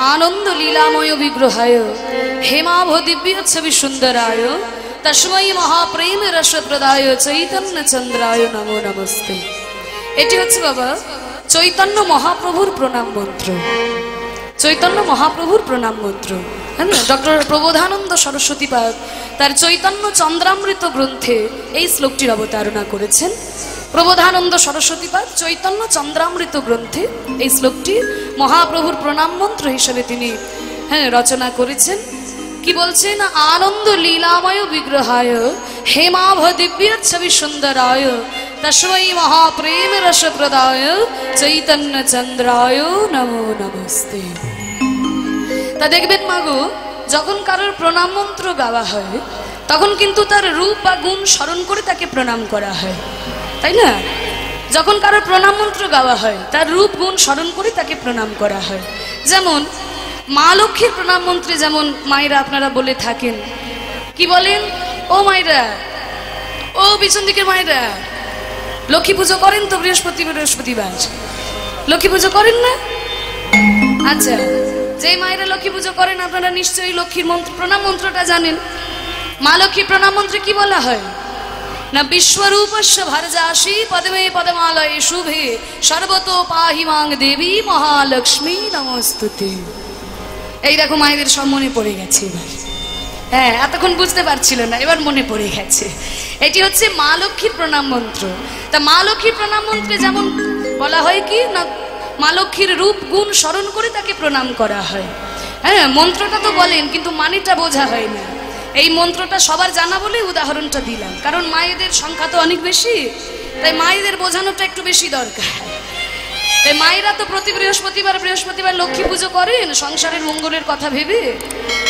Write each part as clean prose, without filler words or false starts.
आनंद लीलामय विग्रहाय हेमाभ दिव्य छवि सुंदराय तस्मै महाप्रेम रस प्रदाय चैतन्य चंद्राय नमो नमस्ते। एटी हच्छे बाबा चैतन्य महाप्रभुर प्रणाम मंत्र। चैतन्य महाप्रभुर प्रणाम मंत्र है ना। डॉक्टर प्रबोधानंद सरस्वती पाद तार चैतन्य चंद्रामृत ग्रंथे এই শ্লোকটির অবতারণা করেছেন। प्रबोधानंद सरस्वती पाद चैतन्य चंद्रामृत ग्रंथे এই শ্লোকটি महाप्रभुर प्रणाम मंत्र हिसेबे तिनि रचना करेছেন। कि बोलছেন आनंद लीलामय विग्रहाय हेमाभ दिव्य छवि सुंदराय तस्मै महाप्रेम रस प्रदाय चैतन्य चंद्राय नमो नमस्ते। ता देखबेन मागो যখন কারোর প্রণাম মন্ত্র গাওয়া হয় তখন কিন্তু তার রূপ বা গুণ স্মরণ করে তাকে প্রণাম করা হয়, তাই না? যখন কারোর প্রণাম মন্ত্র গাওয়া হয় তার রূপ গুণ স্মরণ করে তাকে প্রণাম করা হয়। যেমন মা লক্ষ্মীর প্রণাম মন্ত্রে যেমন মায়েরা আপনারা বলে থাকেন, কি বলেন? ও মায়েরা, ও পিছন দিকের মায়েরা, লক্ষ্মী পুজো করেন তো বৃহস্পতিবার লক্ষ্মী পুজো করেন না? আচ্ছা, যে মায়েরা লক্ষ্মী পুজো করেন আপনারা নিশ্চয়ই লক্ষ্মীর মন্ত্র প্রণাম মন্ত্রটা জানেন। মা লক্ষ্মীর প্রণাম মন্ত্রে কি বলা হয় না? বিশ্বরূপস্য ভারজাসি পদ্মে পদ্মালয়ে শুভে সর্বতো পাহি মাং দেবী মহালক্ষ্মী নমস্তুতে। এই দেখো মায়েদের সব মনে পড়ে গেছে এবার। হ্যাঁ, এতক্ষণ বুঝতে পারছিল না, এবার মনে পড়ে গেছে। এটি হচ্ছে মা লক্ষ্মীর প্রণাম মন্ত্র। তা মা লক্ষ্মীর প্রণাম মন্ত্রে যেমন বলা হয় কি না, মা লক্ষ্মীর রূপ গুণ স্মরণ করে তাকে প্রণাম করা হয়। হ্যাঁ, মন্ত্রটা তো বলেন কিন্তু মানেটা বোঝা হয় না। এই মন্ত্রটা সবার জানা বলে উদাহরণটা দিলাম, কারণ মায়েদের সংখ্যা তো অনেক বেশি, তাই মায়েদের বোঝানোটা একটু বেশি দরকার। তাই মায়েরা তো প্রতি বৃহস্পতিবার লক্ষ্মী পুজো করেন সংসারের মঙ্গলের কথা ভেবে।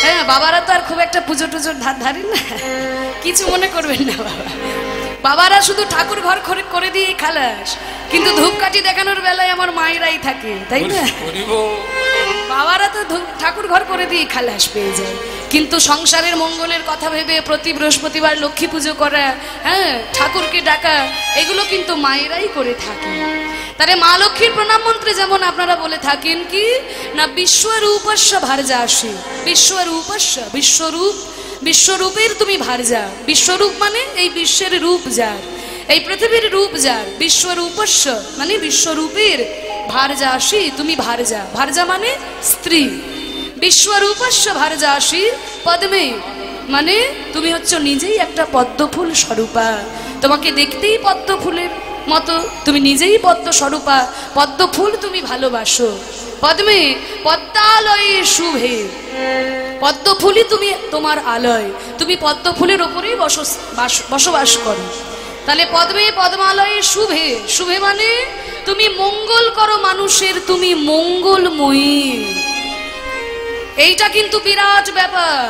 হ্যাঁ, বাবারা তো আর খুব একটা পুজো টুজোর ধার ধারেন না, কিছু মনে করবেন না। বাবারা শুধু ঠাকুর ঘর করে দিয়ে খালাস, কিন্তু ধূপকাঠি দেখানোর বেলায় আমার মায়েরাই থাকে, তাই না? বাবারা তো ঠাকুর ঘর করে দিয়ে খালাস পেয়ে যায়, কিন্তু সংসারের মঙ্গলের কথা ভেবে প্রতি বৃহস্পতিবার লক্ষ্মী পুজো করা, হ্যাঁ, ঠাকুরকে ডাকা, এগুলো কিন্তু মায়েরাই করে থাকে। তারে মা লক্ষ্মীর প্রণাম মন্ত্রে যেমন আপনারা বলে থাকেন কি না, বিশ্বরূপস্য ভারজাসি। বিশ্বরূপস্য, বিশ্বরূপের তুমি ভারজা। বিশ্বরূপ মানে এই বিশ্বের রূপ যার, এই পৃথিবীর রূপ যার। বিশ্বরূপস্য মানে বিশ্বরূপের ভারজাসি, তুমি ভারজা। ভারজা মানে স্ত্রী। বিশ্বরূপস্য ভারজাসি পদ্মে মানে তুমি হচ্ছে নিজেই একটা পদ্মফুল স্বরূপা। তোমাকে দেখতেই পদ্মফুলের মতো, তুমি নিজেই পদ্ম স্বরূপা, পদ্মফুল তুমি ভালোবাসো। পদ্মে পদ্মালয়ে শুভে, পদ্মফুলই তুমি তোমার আলয়, তুমি পদ্মফুলের ওপরেই বসবাস করো। তাহলে পদ্মে পদ্মালয়ে শুভে, শুভে মানে তুমি মঙ্গল করো মানুষের, তুমি মঙ্গলময়ী। এইটা কিন্তু বিরাট ব্যাপার।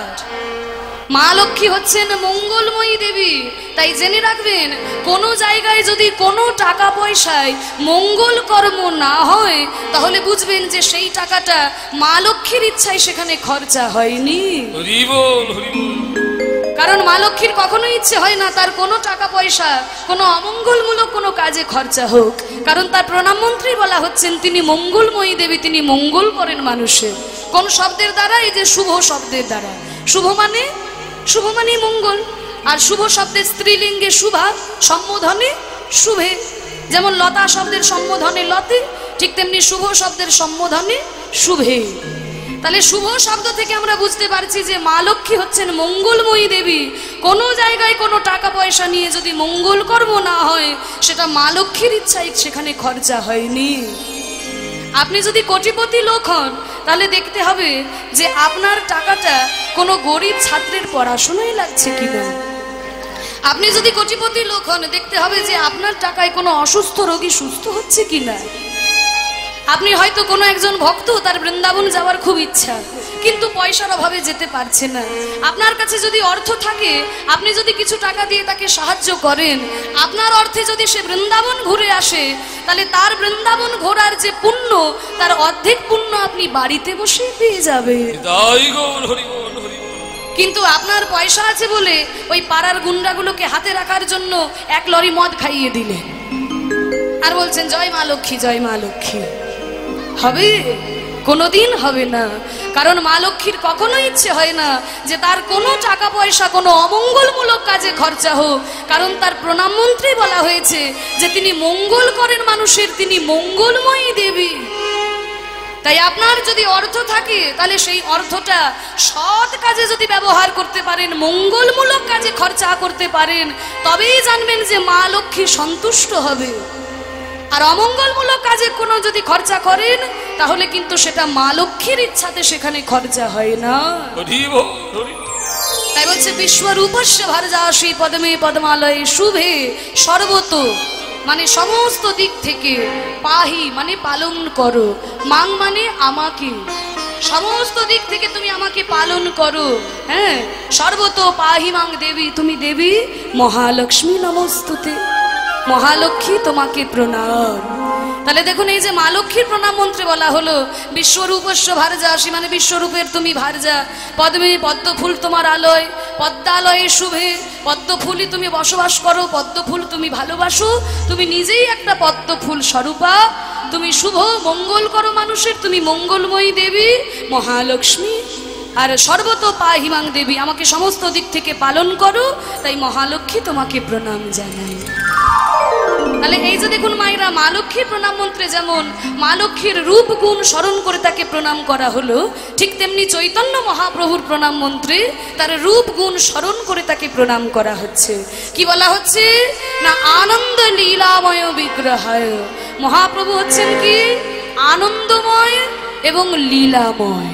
মা লক্ষ্মী হচ্ছেন মঙ্গলময়ী দেবী। তাই জেনে রাখবেন, কোনো জায়গায় যদি কোনো টাকা পয়সায় মঙ্গল কর্ম না হয় তাহলে বুঝবেন যে সেই টাকাটা মা লক্ষ্মীর ইচ্ছায় সেখানে খরচা হয়নি। কারণ মা লক্ষ্মীর কখনোই ইচ্ছে হয় না তার কোনো টাকা পয়সা কোনো অমঙ্গলমূলক কোনো কাজে খরচা হোক, কারণ তার প্রণাম মন্ত্রেই বলা হচ্ছেন তিনি মঙ্গলময়ী দেবী, তিনি মঙ্গল করেন মানুষের। কোন শব্দের দ্বারা? এই যে শুভ শব্দের দ্বারা। শুভ মানে মঙ্গল। আর শুভ শব্দের স্ত্রীলিঙ্গে শুভা, সম্বোধনে শুভে। যেমন লতা শব্দের সম্বোধনে লতে, ঠিক তেমনি শুভ শব্দের সম্বোধনে শুভে। তাহলে শুভ শব্দ থেকে আমরা বুঝতে পারছি যে মা লক্ষ্মী হচ্ছেন মঙ্গলময়ী দেবী। কোনো জায়গায় কোনো টাকা পয়সা নিয়ে যদি মঙ্গল কর্ম না হয় সেটা মা লক্ষ্মীর ইচ্ছায় সেখানে খরচা হয়নি। আপনি যদি কোটিপতি লোক হন তাহলে দেখতে হবে যে আপনার টাকাটা কোনো গরিব ছাত্রের পড়াশোনায় লাগছে কিনা। আপনি যদি কোটিপতি লোক হন দেখতে হবে যে আপনার টাকায় কোনো অসুস্থ রোগী সুস্থ হচ্ছে কিনা। আপনি হয়তো কোনো একজন ভক্ত, তার বৃন্দাবন যাওয়ার খুব ইচ্ছা, কিন্তু পয়সার অভাবে যেতে পারছে না। আপনার কাছে যদি অর্থ থাকে, আপনি যদি কিছু টাকা দিয়ে তাকে সাহায্য করেন, আপনার অর্থে যদি সে বৃন্দাবন ঘুরে আসে তাহলে তার বৃন্দাবন ঘোরার যে পুণ্য, তার অর্ধেক পুণ্য আপনি বাড়িতে বসে পেয়ে যাবেন। কিন্তু আপনার পয়সা আছে বলে ওই পাড়ার গুন্ডাগুলোকে হাতে রাখার জন্য 1 লরি মদ খাইয়ে দিলেন আর বলছেন জয় মা লক্ষ্মী, জয় মা লক্ষ্মী। হবে? কোনোদিন হবে না। কারণ মা লক্ষ্মীর কখনো ইচ্ছে হয় না যে তার কোনো টাকা পয়সা কোনো অমঙ্গলমূলক কাজে খরচা হোক, কারণ তার প্রণাম মন্ত্রে বলা হয়েছে যে তিনি মঙ্গল করেন মানুষের, তিনি মঙ্গলময়ী দেবী। তাই আপনার যদি অর্থ থাকে তাহলে সেই অর্থটা সৎ কাজে যদি ব্যবহার করতে পারেন, মঙ্গলমূলক কাজে খরচা করতে পারেন, তবেই জানবেন যে মা লক্ষ্মী সন্তুষ্ট হবে। আর অমঙ্গলমূলক কাজে কোনো যদি খরচা করেন তাহলে কিন্তু সেটা মা লক্ষ্মীর ইচ্ছাতে সেখানে খরচা হয় না। তাই বলছে বিশ্বরূপস্য ভারজাসি পদ্মে পদ্মালয়ে শুভে সর্বত, মানে সমস্ত দিক থেকে, পাহি মানে পালন করো, মাং মানে আমাকে, সমস্ত দিক থেকে তুমি আমাকে পালন করো। হ্যাঁ, সর্বত পাহি মাং দেবী, তুমি দেবী মহালক্ষ্মী নমস্তুতে, মহালক্ষ্মী তোমাকে প্রণাম। তাহলে দেখুন এই যে মা লক্ষ্মীর প্রণাম মন্ত্রে বলা হলো বিশ্বরূপস্য ভারজাসি, মানে বিশ্বরূপের তুমি ভারজা, পদ্মে পদ্ম ফুল তোমার আলয়, পদ্মালয়ে শুভে, পদ্ম ফুলই তুমি বসবাস করো, পদ্ম ফুল তুমি ভালোবাসো, তুমি নিজেই একটা পদ্ম ফুল স্বরূপা, তুমি শুভ মঙ্গল করো মানুষের, তুমি মঙ্গলময়ী দেবী মহালক্ষ্মী। আর সর্বত পাহিমাং দেবী, আমাকে সমস্ত দিক থেকে পালন করো, তাই মহালক্ষ্মী তোমাকে প্রণাম জানাই। তাহলে এই যে দেখুন মায়েরা, মা লক্ষ্মীর প্রণাম মন্ত্রে যেমন মা লক্ষ্মীর রূপ গুণ স্মরণ করে তাকে প্রণাম করা হলো, ঠিক তেমনি চৈতন্য মহাপ্রভুর প্রণাম মন্ত্রে তার রূপ গুণ স্মরণ করে তাকে প্রণাম করা হচ্ছে। কি বলা হচ্ছে না, আনন্দ লীলাময় বিগ্রহায়। মহাপ্রভু হচ্ছেন কি আনন্দময় এবং লীলাময়।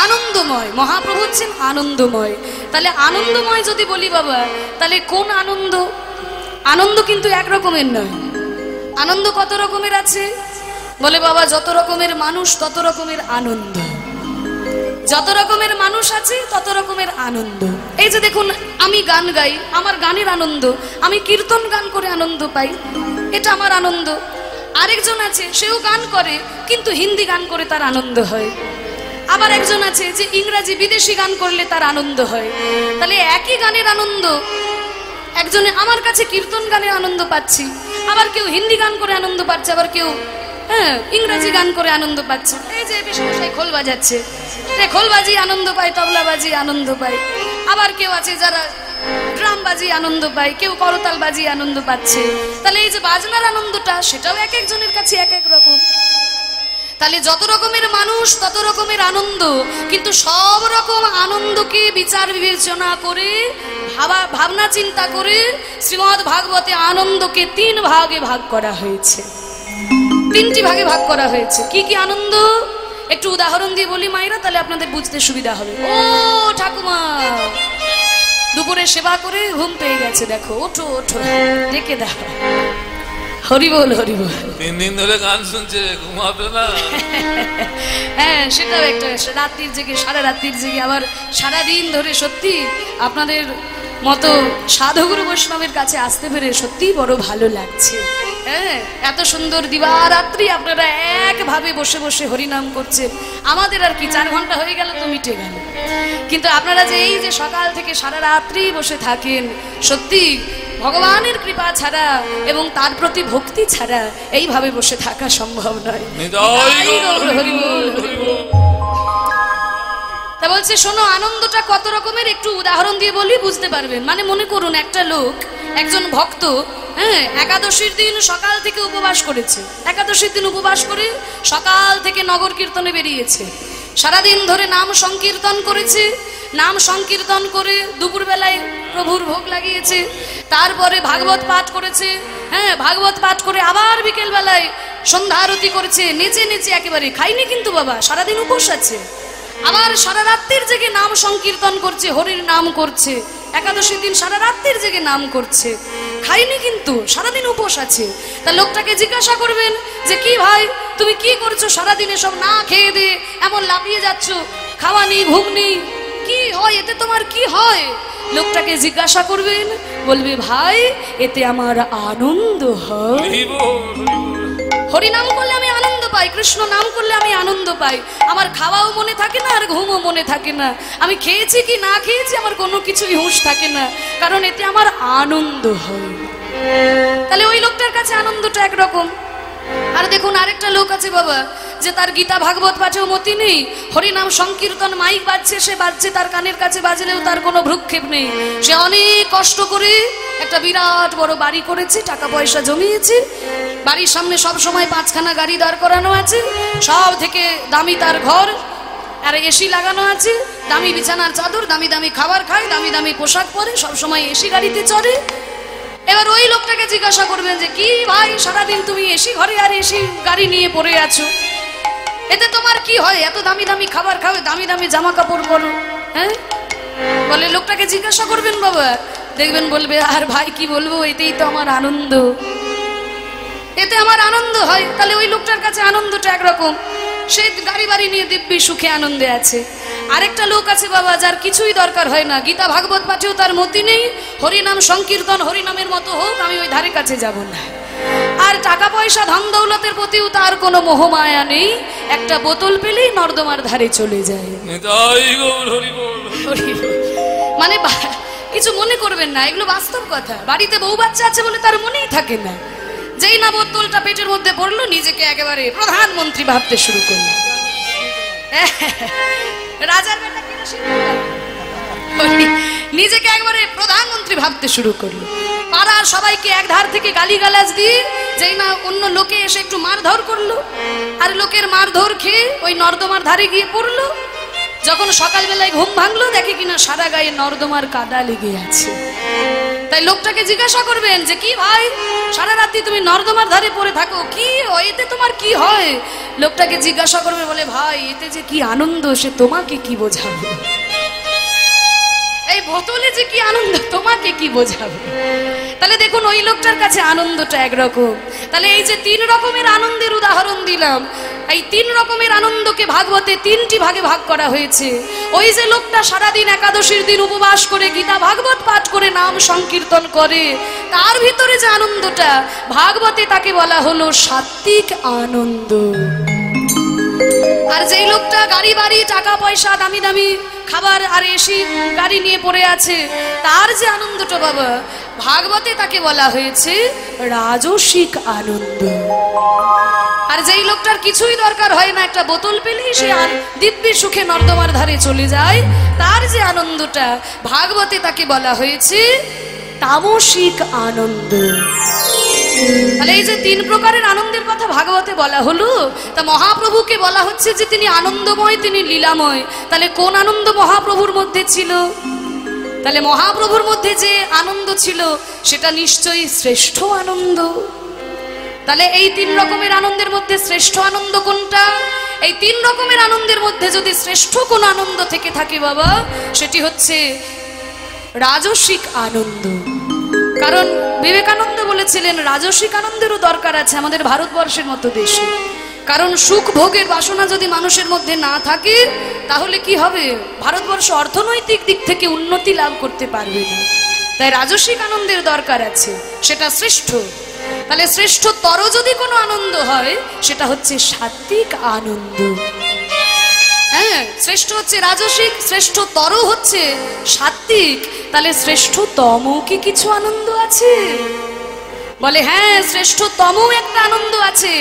আনন্দময়, মহাপ্রভু হচ্ছেন আনন্দময়। তাহলে আনন্দময় যদি বলি বাবা, তাহলে কোন আনন্দ? আনন্দ কিন্তু এক রকমের নয়। আনন্দ কত রকমের আছে বলে বাবা, যত রকমের মানুষ তত রকমের আনন্দ, যত রকমের মানুষ আছে তত রকমের আনন্দ। এই যে দেখুন আমি গান গাই, আমার গানের আনন্দ, আমি কীর্তন গান করে আনন্দ পাই, এটা আমার আনন্দ। আরেকজন আছে সেও গান করে কিন্তু হিন্দি গান করে তার আনন্দ হয়। আবার একজন আছে যে ইংরাজি বিদেশি গান করলে তার আনন্দ হয়। তাহলে একই গানের আনন্দ, একজনে আমার কাছে কীর্তন গানে আনন্দ পাচ্ছি, আবার কেউ হিন্দি গান করে আনন্দ পাচ্ছে, আবার কেউ ইংরেজি গান করে আনন্দ পাচ্ছে। এই যে বিশেষাই খোল বাজাচ্ছে, খোল বাজি আনন্দ পায়, তবলা বাজি আনন্দ পায়। আবার কেউ আছে যারা ড্রাম বাজি আনন্দ পায়, কেউ করতাল বাজি আনন্দ পাচ্ছে। তাহলে এই যে বাজনার আনন্দটা, সেটাও এক একজনের কাছে এক এক রকম। তাহলে যত রকমের মানুষ তত রকমের আনন্দ, কিন্তু সব রকম আনন্দকে বিচার বিবেচনা করে, ভাবনা চিন্তা করে শ্রীমদ্ ভাগবতে আনন্দকে 3 ভাগে ভাগ করা হয়েছে, 3টি ভাগে ভাগ করা হয়েছে। কি কি আনন্দ একটু উদাহরণ দিয়ে বলি মায়েরা, তাহলে আপনাদের বুঝতে সুবিধা হবে। ও ঠাকুমা, দুপুরে সেবা করে ঘুম পেয়ে গেছে, দেখো ওঠো ওঠো, ডেকে দাও। হরি বল হরি বল। 3 দিন ধরে গান শুনছে, ঘুমাবে না। হ্যাঁ, সেটাও একটা রাত্রির জেগে, সারা রাত্রির জেগে, আবার সারাদিন ধরে। সত্যি আপনাদের মতো সাধুগুরু বৈষ্ণবের কাছে আসতে পেরে সত্যি বড় ভালো লাগছে। হ্যাঁ, এত সুন্দর দিবারাত্রি আপনারা একভাবে বসে বসে হরিনাম করছেন। আমাদের আর কি 4 ঘন্টা হয়ে গেল তো মিটে গেল, কিন্তু আপনারা যে এই যে সকাল থেকে সারা রাত্রি বসে থাকেন, সত্যি ভগবানের কৃপা ছাড়া এবং তার প্রতি ভক্তি ছাড়া এইভাবে বসে থাকা সম্ভব নয়। তা বলছে শোনো, আনন্দটা কত রকমের একটু উদাহরণ দিয়ে বলি, বুঝতে পারবেন। মানে মনে করুন একটা লোক, একজন ভক্ত, একাদশীর দিন সকাল থেকে উপবাস করেছে, একাদশীর দিন উপবাস করে সকাল থেকে নগর কীর্তনে বেরিয়েছে, সারাদিন ধরে নাম সংকীর্তন করেছে, নাম সংকীর্তন করে দুপুরবেলায় প্রভুর ভোগ লাগিয়েছে, তারপরে ভাগবত পাঠ করেছে, ভাগবত পাঠ করে আবার বিকেল বেলায় সন্ধ্যা আরতি করেছে, নেচে নেচে একেবারে, খাইনি কিন্তু বাবা, সারাদিন উপোস আছে। আবার সারা রাত্রির জেগে নাম সংকীর্তন করছে, হরির নাম করছে, একাদশীর দিন সারা রাত্রির জেগে নাম করছে, খাইনি কিন্তু সারাদিন উপোস আছে। তা লোকটাকে জিজ্ঞাসা করবেন যে কি ভাই তুমি কি করছো সারাদিন, এসব না খেয়ে দিয়ে এমন লাফিয়ে যাচ্ছ, খাওয়া নেই ঘুম নেই, কি হয় এতে, তোমার কি হয়? লোকটাকে জিজ্ঞাসা করবেন, বলবে ভাই এতে আমার আনন্দ হয়, হরিনাম করলে আমি আনন্দ পাই, কৃষ্ণ নাম করলে আমি আনন্দ পাই, আমার খাওয়াও মনে থাকে না আর ঘুমও মনে থাকে না, আমি খেয়েছি কি না খেয়েছি আমার কোনো কিছুই হুঁশ থাকে না, কারণ এতে আমার আনন্দ হয়। তাহলে ওই লোকটার কাছে আনন্দটা একরকম। আর দেখুন আরেকটা লোক আছে বাবা, যে তার গীতা ভাগবত পাঠেও মতি নেই, হরিনাম সংকীর্তন মাইক বাজছে, সে বাজছে, তার কানের কাছে বাজলেও তার কোনো ভ্রুক্ষেপ নেই। সে অনেক কষ্ট করে একটা বিরাট বড় বাড়ি করেছে, টাকা পয়সা জমিয়েছে, বাড়ির সামনে সব সময় 5খানা গাড়ি দাঁড় করানো আছে, সব থেকে দামি তার ঘর, আর এসি লাগানো আছে, দামি বিছানার চাদর, দামি দামি খাবার খায়, দামি দামি পোশাক পরে, সব সময় এসি গাড়িতে চড়ে। এবার ওই লোকটাকে জিজ্ঞাসা করবেন যে কি ভাই, সারাদিন তুমি এসি ঘরে আর এসি গাড়ি নিয়ে পড়ে আছো, এতে তোমার কি হয়? এত দামি দামি খাবার খাও, দামি দামি জামা কাপড় পরো, হ্যাঁ? বলে লোকটাকে জিজ্ঞাসা করবেন বাবা, দেখবেন বলবে আর ভাই কি বলবো, এতেই তো আমার আনন্দ, এতে আমার আনন্দ হয়। তাহলে ওই লোকটার কাছে আনন্দটা একরকম, সে গাড়ি বাড়ি নিয়ে দিব্যি সুখে আনন্দে আছে। আরেকটা লোক আছে বাবা, যার কিছুই দরকার হয় না, গীতা ভাগবত পাঠেও তার মতি নেই, হরিনাম সংকীর্তন হরিনামের মতো হোক, আমি ওই ধারে কাছে যাব না। আর টাকা পয়সা ধন দৌলতের প্রতিও তার কোনো মোহমায়া নেই, একটা বোতল পেলেই নর্দমার ধারে চলে যায়। মানে কিছু মনে করবেন না, এগুলো বাস্তব কথা। বাড়িতে বউ বাচ্চা আছে বলে তার মনেই থাকে না, যেই না বোতলটা পেটের মধ্যে পড়লো নিজেকে একেবারে প্রধানমন্ত্রী ভাবতে শুরু করলো। রাজার বেটা নিজেকে একবারে প্রধানমন্ত্রী ভাবতে শুরু করলো। পাড়ার সবাইকে এক ধার থেকে গালিগালাজ দিয়ে যেই না অন্য লোকে এসে একটু মারধর করলো, আর লোকের মারধর খেয়ে ওই নর্দমার ধারে গিয়ে পড়লো। যখন সকালবেলায় ঘুম ভাঙলো, দেখে কিনা সারা গায়ে নর্দমার কাদা লেগে আছে। তাই লোকটাকে জিজ্ঞাসা করবেন যে কি ভাই, সারা রাত্রি তুমি নর্দমার ধারে পড়ে থাকো, কি এতে তোমার কি হয়? লোকটাকে জিজ্ঞাসা করবে, বলে ভাই এতে যে কি আনন্দ সে তোমাকে কি বোঝাবে, এই বোতলে যে কি আনন্দ তোমাকে কি বোঝাবে। তাহলে দেখুন ওই লোকটার কাছে আনন্দটা একরকম। তাহলে এই যে 3 রকমের আনন্দের উদাহরণ দিলাম, এই 3 রকমের আনন্দকে ভাগবতে 3টি ভাগে ভাগ করা হয়েছে। ওই যে লোকটা সারাদিন একাদশীর দিন উপবাস করে গীতা ভাগবত পাঠ করে নাম সংকীর্তন করে, তার ভিতরে যে আনন্দটা ভাগবতে তাকে বলা হলো সাত্বিক আনন্দ। আর যেই লোকটা গাড়ি বাড়ি টাকা পয়সা দামি দামি খাবার আর এসি গাড়ি নিয়ে পড়ে আছে, তার যে আনন্দটা বাবা ভাগবতে তাকে বলা হয়েছে রাজসিক আনন্দ। আর যেই লোকটার কিছুই দরকার হয় না, একটা বোতল পেলেই সে দিব্যি সুখে নর্দমার ধারে চলে যায়, তার যে আনন্দটা ভাগবতে তাকে বলা হয়েছে তামসিক আনন্দ। তাহলে এই যে 3 প্রকারের আনন্দের কথা ভাগবতে বলা হলো, তা মহাপ্রভুকে বলা হচ্ছে যে তিনি আনন্দময়, তিনি লীলাময়। তাহলে কোন আনন্দ মহাপ্রভুর মধ্যে ছিল? তাহলে মহাপ্রভুর মধ্যে যে আনন্দ ছিল সেটা নিশ্চয়ই শ্রেষ্ঠ আনন্দ। তাহলে এই 3 রকমের আনন্দের মধ্যে শ্রেষ্ঠ আনন্দ কোনটা? এই 3 রকমের আনন্দের মধ্যে যদি শ্রেষ্ঠ কোন আনন্দ থেকে থাকে বাবা, সেটি হচ্ছে রাজসিক আনন্দ। কারণ বিবেকানন্দ বলেছিলেন রাজসিক আনন্দেরও দরকার আছে আমাদের ভারতবর্ষের মতো দেশে। কারণ সুখ ভোগের বাসনা যদি মানুষের মধ্যে না থাকে, তাহলে কি হবে? ভারতবর্ষ অর্থনৈতিক দিক থেকে উন্নতি লাভ করতে পারবে না। তাই রাজসিক আনন্দের দরকার আছে, সেটা শ্রেষ্ঠ। তাহলে শ্রেষ্ঠতর যদি কোনো আনন্দ হয়, সেটা হচ্ছে সাত্বিক আনন্দ। হ্যাঁ, শ্রেষ্ঠ হচ্ছে রাজসিক, শ্রেষ্ঠতর হচ্ছে সাত্বিক। তাহলে শ্রেষ্ঠতম কি কিছু আনন্দ আছে? বলে হ্যাঁ, শ্রেষ্ঠতম একটা আনন্দ আছে,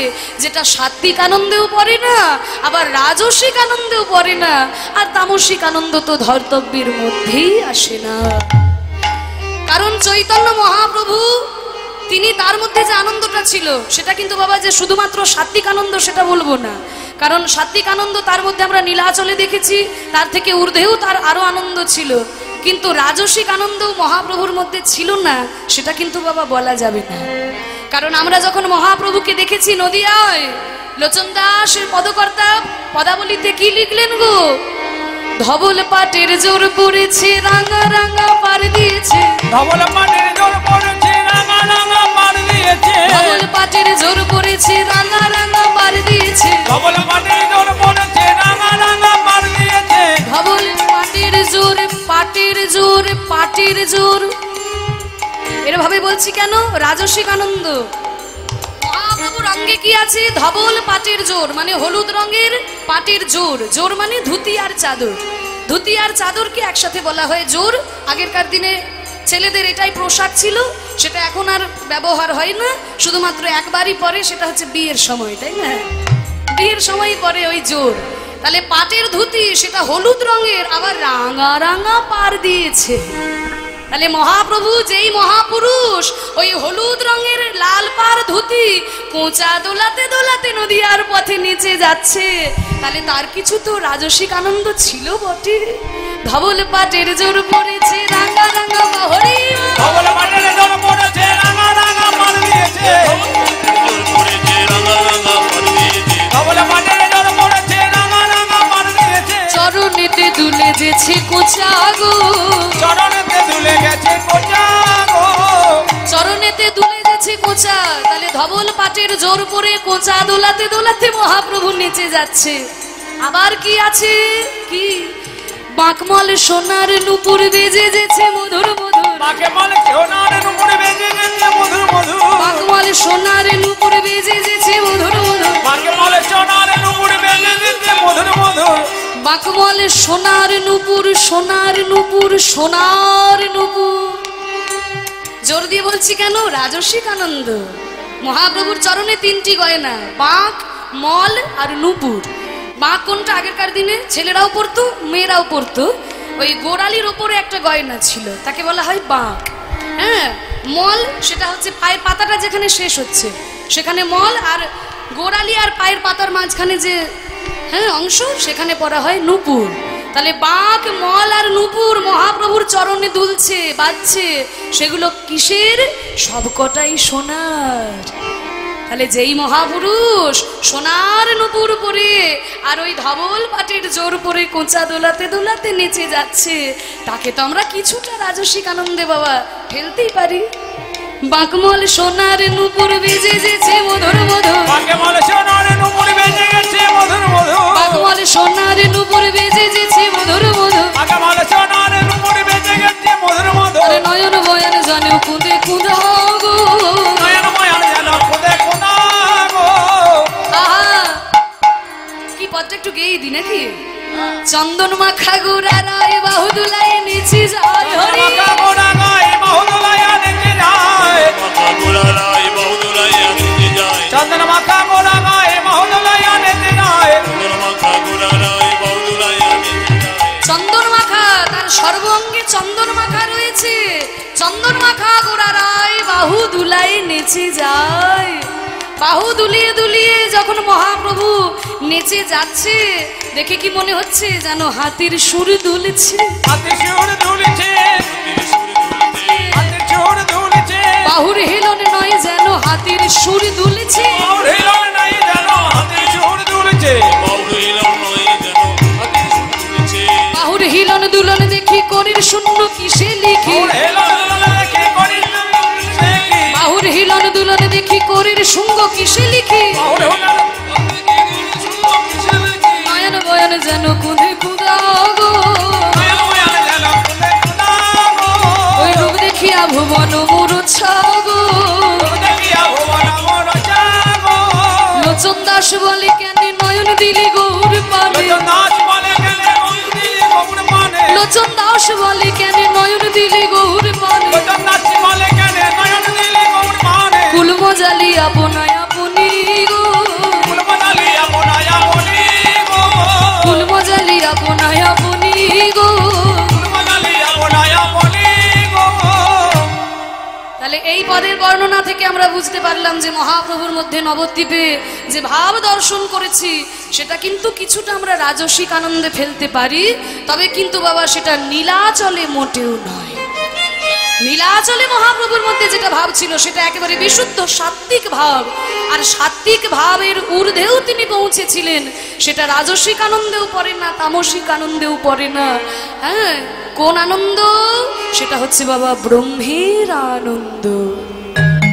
যেটা সাত্বিক আনন্দেও পড়ে না, আবার রাজসিক আনন্দেও পড়ে না, আর তামসিক আনন্দ তো ধর্তব্যের মধ্যেই আসে না। কারণ চৈতন্য মহাপ্রভু তিনি তার মধ্যে যে আনন্দটা ছিল সেটা কিন্তু বাবা যে শুধুমাত্র সাত্বিক আনন্দ সেটা বলবো না। কারণ সাত্বিক আনন্দ তার মধ্যে আমরা নীলাচলে দেখেছি, তার থেকে ঊর্ধ্বেও তার আরো আনন্দ ছিল। কিন্তু রাজসিক আনন্দ মহাপ্রভুর মধ্যে ছিল না, সেটা কিন্তু বাবা বলা যাবে না। কারণ আমরা যখন মহাপ্রভুকে দেখেছি নদিয়ায়, লোচন দাসের পদকর্তা পদাবলিতে কি লিখলেন গো? ধবল পাটের জোর পড়েছে, রাঙা রাঙা পার দিয়েছে। ধবল পাটের জোর পড়েছে, রাঙা রাঙা পার দিয়েছে। ধবল পাটের জোর পড়েছে, রাঙা রাঙা পার দিয়েছে। ধবল পাটের জোর পড়েছে, রাঙা রাঙা পার দিয়েছে। ধবল পাটের জোর, পাটের জোর, পাটের জোর। এরভাবে বলছি কেন? রাজসিক আনন্দ। মহাপ্রভুর অঙ্গে কি আছে? ধবল পাটের জোর, মানে হলুদ রঙের পাটের জোর। জোর মানে ধুতি আর চাদর। ধুতি আর চাদরকে একসাথে বলা হয় জোর। আগেরকার দিনে ছেলেদের এটাই পোশাক ছিল, সেটা এখন আর ব্যবহার হয় না, শুধুমাত্র একবারই পরে, সেটা হচ্ছে বিয়ের সময়, তাই না? বিয়ের সময় পরে ওই জোর। তাহলে পাটের ধুতি সেটা হলুদ রঙের, আবার রাঙা রাঙা পার দিয়েছে। তাহলে মহাপ্রভু যেই মহাপুরুষ, ওই হলুদ রঙের লাল পার ধুতি কোঁচা দোলাতে দোলাতে নদীয়ার পথে নিচে যাচ্ছে, তাহলে তার কিছু তো রাজসিক আনন্দ ছিল বটে। ধবল পাটের জোর পড়েছে রাঙা রাঙা হরি, ধবল পাটের জোর পড়েছে রাঙা রাঙা পার দিয়েছে, ধবল পাটের জোর পড়েছে রাঙা রাঙা পার দিয়েছে। চরণেতে দুলে যেছে কোঁচা গো, চরণেতে দুলে গেছে কোঁচা গো, চরণেতে দুলে গেছে কোঁচা। তাহলে ধবল পাটের জোর পরে কোঁচা দোলাতে দোলাতে মহাপ্রভু নিচে যাচ্ছে। আবার কি আছে, কি বাঁকমল সোনার নুপুর বেজে যেছে মধুর মধুর, বাঁকমল সোনার নুপুর বেজে যেছে মধুর মধুর, বাঁকমল সোনার নুপুর বেজে যেছে মধুর মধুর, বাঁকমল সোনার নুপুর বেজে যেছে মধুর মধুর, বাঁকমল সোনার নুপুর সোনার নুপুর সোনার নুপুর। জোর দিয়ে বলছি কেন? রাজসিক আনন্দ। মহাপ্রভুর চরণে তিনটি গয়না, বাঁক, মল আর নুপুর। বাঁক কোনটা? আগেরকার দিনে ছেলেরাও পরতো, মেয়েরাও পরতো। ওই গোড়ালির ওপরে একটা গয়না ছিল, তাকে বলা হয় বাঁক। হ্যাঁ, মল সেটা হচ্ছে পায়ের পাতাটা যেখানে শেষ হচ্ছে সেখানে মল, আর গোড়ালি আর পায়ের পাতার মাঝখানে যে অংশ সেখানে পরা হয় নুপুর। তাহলে বাঁক, মল আর নুপুর মহাপ্রভুর চরণে দুলছে, বাজছে। সেগুলো কিসের? সবকটাই সোনার। তাহলে যেই মহাপুরুষ সোনার নুপুর পরে আর ওই ধবল পাটের জোর পরে কোঁচা দোলাতে দোলাতে নেচে যাচ্ছে, তাকে তো আমরা কিছুটা রাজসিক আনন্দে বাবা ফেলতেই পারি। বাঁকমল সোনার নুপুর বেজে যেছে মধুর মধুর, বাঁকমল সোনার নুপুর বেজে গেছে মধুর মধুর, বাঁকমল সোনার নুপুর বেজে যেছে মধুর মধুর, বাঁকমল সোনার নুপুর বেজে গেছে মধুর মধুর। আরে নয়ন বয়ন জানে কুঁদে কুঁদা গো, নয়ন বয়ন যেন কুঁদে কুঁদা গো। আহা, কি পদটা একটু গেয়ে দি নাকি? চন্দন মাখা গোরা রায় বাহু দুলাই নিচে যায় হরি, মাখা গোরা গায়ে বাহুদুলাইয়া নেচে যায়, চন্দন মাখা গোরা গায়ে বাহুদুলাইয়া নেচে যায়, চন্দন মাখা, তার সর্বঙ্গে চন্দন মাখা রয়েছে। চন্দন মাখা গোরা রায় বাহু দুলাই নেচে যায়। বাহু দুলিয়ে দুলিয়ে যখন মহাপ্রভু নেচে যাচ্ছে, দেখে কি মনে হচ্ছে যেন হাতির সুর দুলছে, হাতির সুর দুলছে, হাতির সুর দুলছে, বাহুর হেলন নয় যেন হাতির সুর দুলছে, বাহুর হেলন নাই যেন হাতির সুর দুলছে, বাহুর হিলন দুলন দেখি করির শূন্য কিসে লিখি, বাহুর হেলন দেখে করির সে কি, বাহুর হিলন দুলন দেখি করির শুঙ্গ কিসে লিখি, বাহুর হেলন নয়ন বয়ন যেন কুঁদে কুঁদা গো, নয়ন বয়ন যেন কুঁদে কুঁদা গো, ওই রূপ দেখিয়া ভুবন মূর্ছা গো। দেখিয়া ভুবন মূর্ছা গো। লোচন দাস বলে কেন নয়ন দিলি গৌর পানে, লোচন দাস বলে কেন নয়ন দিলি গৌর পানে, লোচন দাস বলে কেন নয়ন দিলি গৌর পানে, লোচন দাস বলে কেন নয়ন দিলি গৌর পানে, কুলম জালি আপনায় আপনি গো, ফুলবনালি আপনায় আপনি গো, কুলম জালি আপনায় আপনি গো। ফুলবনালি আপনায় আপনি গো। তাহলে এই পদের বর্ণনা থেকে আমরা বুঝতে পারলাম যে মহাপ্রভুর মধ্যে নবদ্বীপে যে ভাব দর্শন করেছি সেটা কিন্তু কিছুটা আমরা রাজসিক আনন্দে ফেলতে পারি, তবে কিন্তু বাবা সেটা নীলাচলে মোটেও নয়। নীলাচলে মহাপ্রভুর মধ্যে যেটা ভাব ছিল সেটা একেবারে বিশুদ্ধ সাত্বিক ভাব, আর সাত্বিক ভাবের ঊর্ধ্বেও তিনি পৌঁছেছিলেন। সেটা রাজসিক আনন্দেও পড়ে না, তামসিক আনন্দেও পড়ে না। হ্যাঁ, কোন আনন্দ? সেটা হচ্ছে বাবা ব্রহ্মের আনন্দ।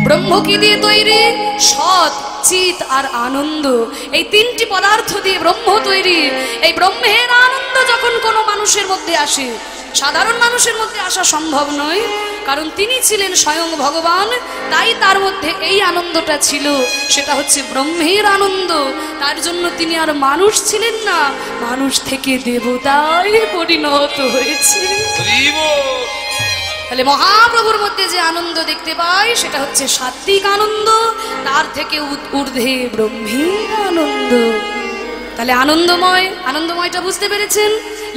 ব্রহ্ম কি দিয়ে তৈরি? সৎ, চিত আর আনন্দ, এই তিনটি পদার্থ দিয়ে ব্রহ্ম তৈরি। এই ব্রহ্মের আনন্দ যখন কোনো মানুষের মধ্যে আসে, সাধারণ মানুষের মধ্যে আসা সম্ভব নয়, কারণ তিনি ছিলেন স্বয়ং ভগবান, তাই তার মধ্যে এই আনন্দটা ছিল। সেটা হচ্ছে ব্রহ্মের আনন্দ। তার জন্য তিনি আর মানুষ ছিলেন না, মানুষ থেকে দেবতায় পরিণত হয়েছে। তাহলে মহাপ্রভুর মধ্যে যে আনন্দ দেখতে পাই সেটা হচ্ছে সাত্বিক আনন্দ, তার থেকে ঊর্ধ্বে ব্রহ্মীর আনন্দ। তাহলে আনন্দময়, আনন্দময়টা বুঝতে পেরেছেন?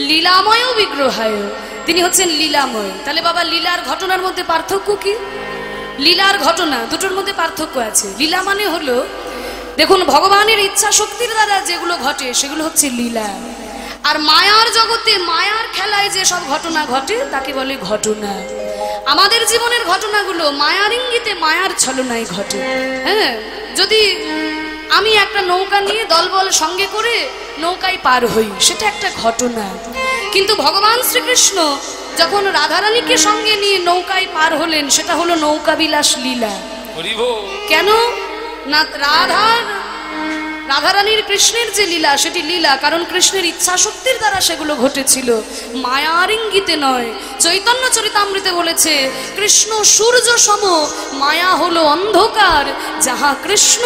লীলাময় বিগ্রহায়, তিনি হচ্ছেন লীলাময়। তাহলে বাবা লীলার ঘটনার মধ্যে পার্থক্য কি? লীলার ঘটনা দুটোর মধ্যে পার্থক্য আছে। লীলা মানে হলো, দেখুন ভগবানের ইচ্ছা শক্তির দ্বারা যেগুলো ঘটে সেগুলো হচ্ছে লীলা, আর মায়ার জগতে মায়ার খেলায় যে সব ঘটনা ঘটে তাকে বলে ঘটনা। আমাদের জীবনের ঘটনাগুলো মায়ার ইঙ্গিতে মায়ার ছলনায় ঘটে। হ্যাঁ, যদি আমি একটা নৌকা নিয়ে দলবল সঙ্গে করে নৌকায় পার হই, সেটা একটা ঘটনা। কিন্তু ভগবান শ্রীকৃষ্ণ যখন রাধারানীকে সঙ্গে নিয়ে নৌকায় পার হলেন, সেটা হলো নৌকা বিলাস লীলা। কেন না? রাধারানীর কৃষ্ণের যে লীলা সেটি লীলা, কারণ কৃষ্ণের ইচ্ছা শক্তির দ্বারা সেগুলো ঘটেছিল, মায়ার ইঙ্গিতে নয়। চৈতন্য চরিতামৃতে বলেছে, কৃষ্ণ সূর্য সম, মায়া হলো অন্ধকার, যাহা কৃষ্ণ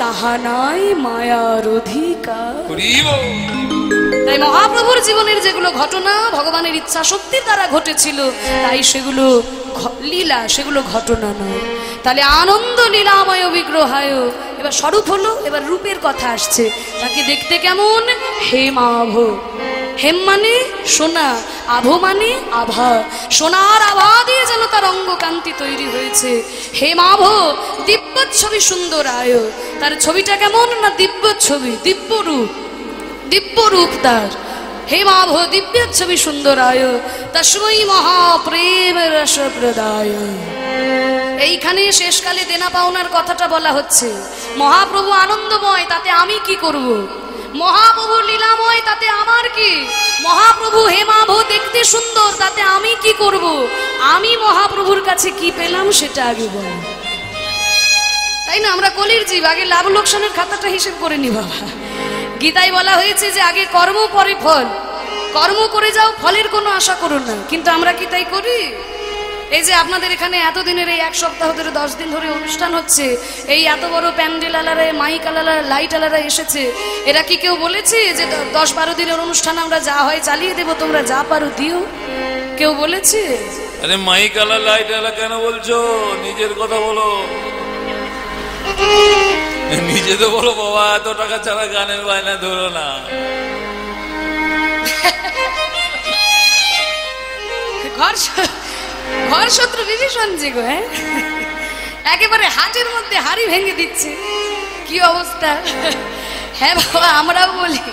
তাহা নাই মায়ার অধিকার। তাই মহাপ্রভুর জীবনের যেগুলো ঘটনা ভগবানের ইচ্ছা শক্তির দ্বারা ঘটেছিল, তাই সেগুলো লীলা, সেগুলো ঘটনা নয়। তাহলে আনন্দ লীলাময় বিগ্রহায়। এবার স্বরূপ হলো, এবার রূপের কথা আসছে। তাকে দেখতে কেমন? হেমাভ। হেম মানে সোনা, আভ মানে আভা, সোনার আভা দিয়ে যেন তার অঙ্গকান্তি তৈরি হয়েছে। হেমাভ দিব্যচ্ছবি সুন্দরায়। তার ছবিটা কেমন না? দিব্য ছবি, দিব্য রূপ, দিব্য রূপ তার। হেমাভ দিব্যচ্ছবি সুন্দরায়, তস্মৈ মহাপ্রেম রস প্রদায়। এইখানে শেষকালে দেনা পাওনার কথাটা বলা হচ্ছে। মহাপ্রভু আনন্দময়, তাতে আমি কি করব? মহাপ্রভু লীলাময়, তাতে আমার কি? মহাপ্রভু হেমাভ দেখতে সুন্দর, তাতে আমি কি করব? আমি মহাপ্রভুর কাছে কি পেলাম সেটা আগে বল। তাই না? আমরা কলির জীব, আগে লাভ লোকসানের খাতাটা হিসেব করে নি বাবা। গীতায় বলা হয়েছে যে আগে কর্ম পরে ফল। কর্ম করে যাও, ফলের কোনো আশা করো না। কিন্তু আমরা কি তাই করি? এই যে আপনাদের এখানে এতদিনের এই এক সপ্তাহ ধরে 10 দিন ধরে অনুষ্ঠান হচ্ছে, এই এত বড় প্যান্ডেল আলারা, মাইক আলারা, লাইট আলারা এসেছে, এরা কি কেউ বলেছে যে 10-12 দিনের অনুষ্ঠান আমরা যা হয় চালিয়ে দেবো, তোমরা যা পারো দিও? কেউ বলেছে? আরে মাইক আলা লাইট আলা কেন বলছো? নিজের কথা বলো, নিজে তো বলো বাবা এত টাকা ছাড়া গানের বায়না ধরো না। ঘর শত্রু বিভীষণ জি গো, হ্যাঁ একেবারে হাটের মধ্যে হাড়ি ভেঙে দিচ্ছে, কি অবস্থা। হ্যাঁ বাবা, আমরাও বলি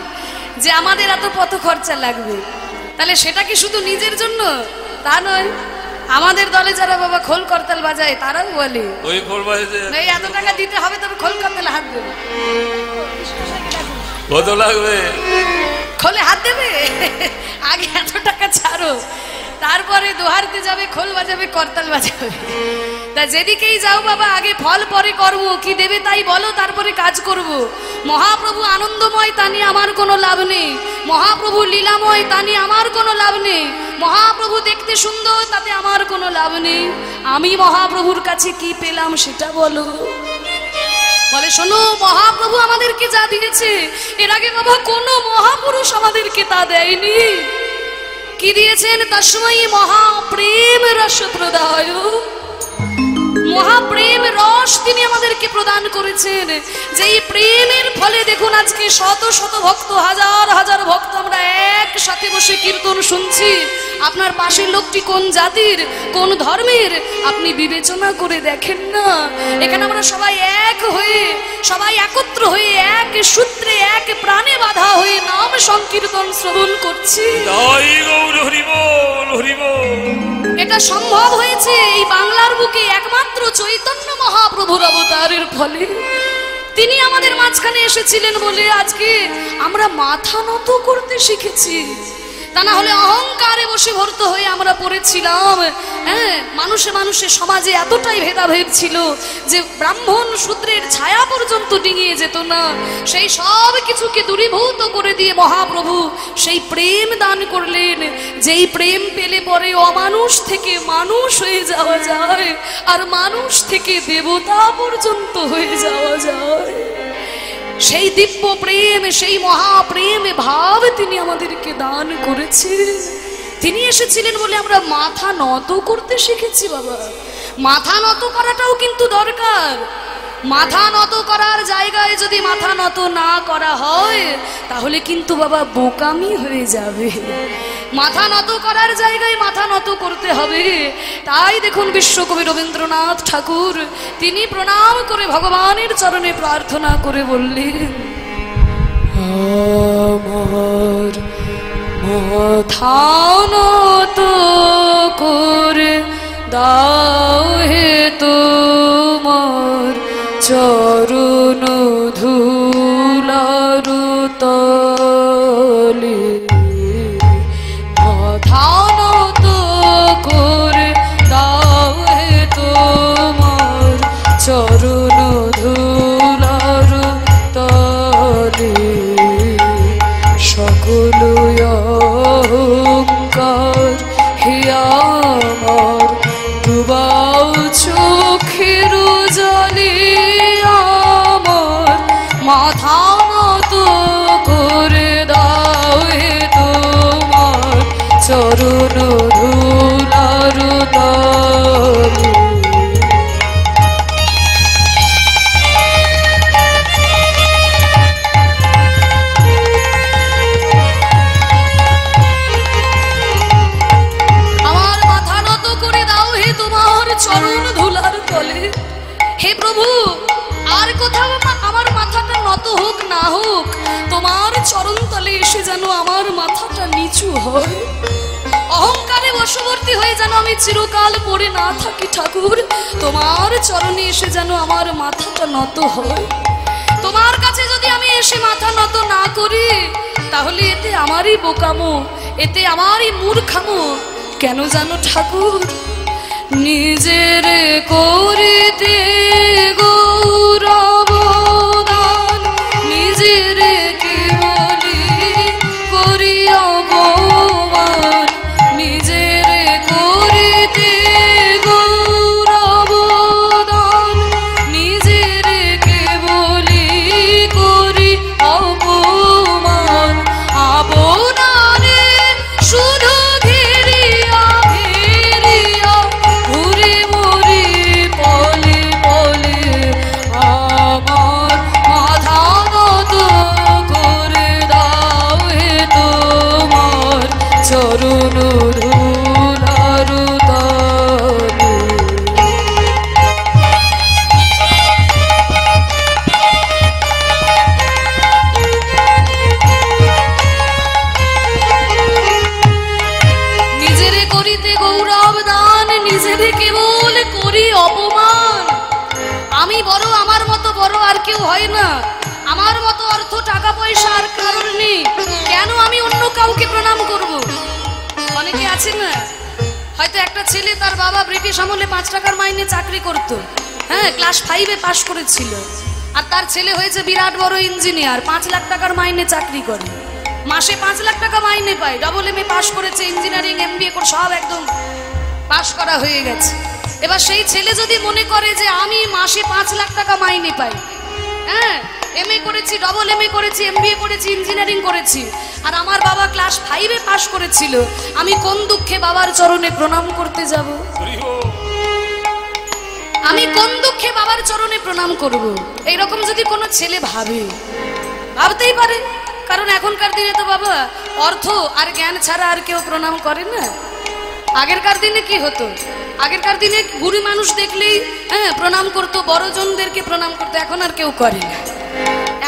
যে আমাদের এত পথ খরচা লাগবে, তাহলে সেটা কি শুধু নিজের জন্য? তা নয়, আমাদের দলে যারা বাবা খোল করতাল বাজায় তারাও বলে ওই খোল বাজাতে এই এত টাকা দিতে হবে, তবে খোল করতালে হাত দেবে। কত লাগবে? খোলে হাত দেবে, আগে এত টাকা ছাড়ো, তারপরে দোহারতে যাবে, খোল বাজাবে, করতাল বাজাবে। তা যেদিকেই যাও বাবা, আগে ফল পরে কর্ম। কি দেবে তাই বলো, তারপরে কাজ করব। মহাপ্রভু আনন্দময়, তা নিয়ে আমার কোনো লাভ নেই। মহাপ্রভু লীলাময়, তা নিয়ে আমার কোনো লাভ নেই। মহাপ্রভু দেখতে সুন্দর, তাতে আমার কোনো লাভ নেই। আমি মহাপ্রভুর কাছে কি পেলাম সেটা বলো। বলে শোনো, মহাপ্রভু আমাদেরকে যা দিয়েছে, এর আগে বাবা কোনো মহাপুরুষ আমাদেরকে তা দেয়নি। কি দিয়েছেন? তস্মৈ মহাপ্রেম রস প্রদায়। মহাপ্রেম রস তিনি আমাদেরকে প্রদান করেছেন। যেই প্রেমের ফলে দেখুন আজকে শত শত ভক্ত, হাজার হাজার ভক্ত আমরা একসাথে বসে কীর্তন শুনছি। আপনার পাশের লোকটি কোন জাতির, কোন ধর্মের, আপনি বিবেচনা করে দেখেন না। এখানে আমরা সবাই এক হয়ে, সবাই একত্র হয়ে, এক সূত্রে, এক প্রাণে বাঁধা হয়ে নাম সংকীর্তন শ্রবণ করছি। এটা সম্ভব হয়েছে এই বাংলার বুকে একমাত্র চৈতন্য মহাপ্রভুর অবতারের ফলে। তিনি আমাদের মাঝখানে এসেছিলেন বলে আজকে আমরা মাথা নত করতে শিখেছি। তা না হলে অহংকারে বসে ভর্ত হয়ে আমরা পড়েছিলাম। হ্যাঁ, মানুষে মানুষে সমাজে এতটাই ভেদাভেদ ছিল যে ব্রাহ্মণ শূদ্রের ছায়া পর্যন্ত ডিঙিয়ে যেত না। সেই সব কিছুকে দূরীভূত করে দিয়ে মহাপ্রভু সেই প্রেম দান করলেন, যেই প্রেম পেলে পরে অমানুষ থেকে মানুষ হয়ে যাওয়া যায়, আর মানুষ থেকে দেবতা পর্যন্ত হয়ে যাওয়া যায়। সেই দিব্য প্রেম, সেই মহাপ্রেম ভাব তিনি আমাদেরকে দান করেছেন। তিনি এসেছিলেন বলে আমরা মাথা নত করতে শিখেছি বাবা। মাথা নত করাটাও কিন্তু দরকার। মাথা নত করার জায়গায় যদি মাথা নত না করা হয় তাহলে কিন্তু বাবা বোকামি হয়ে যাবে। মাথা নত করার জায়গায় মাথা নত করতে হবে। তাই দেখুন বিশ্বকবি রবীন্দ্রনাথ ঠাকুর তিনি প্রণাম করে ভগবানের চরণে প্রার্থনা করে বললেন, আমার মাথা নত করে দাও হে তোমার চরণ ধুলার তলে। মাথা নত করে দাও হে তোমার চরণ ধুলার তলে। সকল অহংকার হে আমার ডুবাও চোখের জলে। আমার মাথা নত করে দাও হে তোমার চরণ ধুলার তলে। চরণ ধুলার তলে। হে প্রভু, আর কোথাও আমার মাথাটা নত হোক না হোক, তোমার চরণ তলে এসে যেন আমার মাথাটা নিচু হয়। অহংকারে বশবর্তী হয়ে যেন আমি চিরকাল পড়ে না থাকি ঠাকুর। তোমার চরণে এসে যেন আমার মাথাটা নত হয়। তোমার কাছে যদি আমি এসে মাথা নত না করি তাহলে এতে আমারই বোকামো, এতে আমারই মূর্খামো। কেন জানো ঠাকুর? নিজের করিতে গৌরব দান, নিজের কেবলি করি অপমান। নিজের করিতে গৌরব দান, নিজের কেবলি করি অপমান। আপনারে শুধু ঘেরিয়া ঘেরিয়া ঘুরে মরি পলে পলে। আমার মাথা নত করে দাও হে তোমার চরণ ধুলার তলে। নিজেরে করিতে গৌরব দান, নিজেরে কেবল করি অপমান। আমি বড়, আমার মতো বড় আর কেউ হয় না। আমার মতো অর্থ টাকা পয়সা আর কারণ নেই। কেন আমি অন্য কাউকে প্রণাম করব? অনেকে আছে না, হয়তো একটা ছেলে, তার বাবা ব্রিটিশ আমলে 5 টাকার মাইনে চাকরি করত, হ্যাঁ, ক্লাস 5-এ পাশ করেছিল। আর তার ছেলে হয়েছে বিরাট বড় ইঞ্জিনিয়ার, 5 লাখ টাকার মাইনে চাকরি করে, মাসে 5 লাখ টাকা মাইনে পায়। AA পাশ করেছে, ইঞ্জিনিয়ারিং MBA করে সব একদম পাশ করা হয়ে গেছে। এবার সেই ছেলে যদি মনে করে যে আমি মাসে 5 লাখ টাকা মাইনে পাই, হ্যাঁ, MA করেছি, AA করেছি, MBA করেছি, ইঞ্জিনিয়ারিং করেছি, আর আমার বাবা ক্লাস 5-এ পাশ করেছিল, আমি কোন দুঃখে বাবার চরণে প্রণাম করতে যাব? আমি কোন দুঃখে বাবার চরণে প্রণাম করব? এইরকম যদি কোনো ছেলে ভাবে, ভাবতেই পারে। কারণ এখনকার দিনে তো বাবা অর্থ আর জ্ঞান ছাড়া আর কেউ প্রণাম করে না। আগেরকার দিনে কি হতো? আগেরকার দিনে বুড়ি মানুষ দেখলেই হ্যাঁ প্রণাম করতো, বড়জনদেরকে প্রণাম করতো। এখন আর কেউ করে না।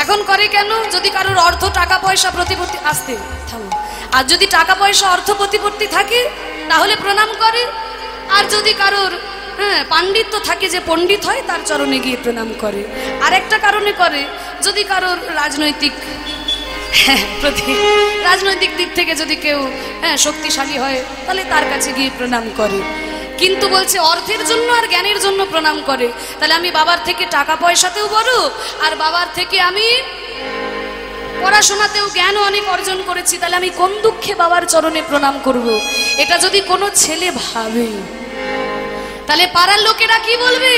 এখন করে কেন? যদি কারোর অর্থ টাকা পয়সা প্রতিপত্তি, আসতে থামো, আর যদি টাকা পয়সা অর্থ প্রতিপত্তি থাকে তাহলে প্রণাম করে। আর যদি কারোর পাণ্ডিত্য থাকে, যে পণ্ডিত হয়, তার চরণে গিয়ে প্রণাম করে। আরেকটা কারণে করে, যদি কারোর রাজনৈতিক রাজনৈতিক দিক থেকে যদি কেউ শক্তিশালী হয় তাহলে তার কাছে গিয়ে প্রণাম করে। কিন্তু বলছে অর্থের জন্য আর জ্ঞানের জন্য প্রণাম করে। তাহলে আমি বাবার থেকে টাকা পয়সাতেও বড়, আর বাবার থেকে আমি পড়াশোনাতেও জ্ঞানও অনেক অর্জন করেছি, তাহলে আমি কোন দুঃখে বাবার চরণে প্রণাম করব? এটা যদি কোনো ছেলে ভাবে তাহলে পাড়ার লোকেরা কি বলবে?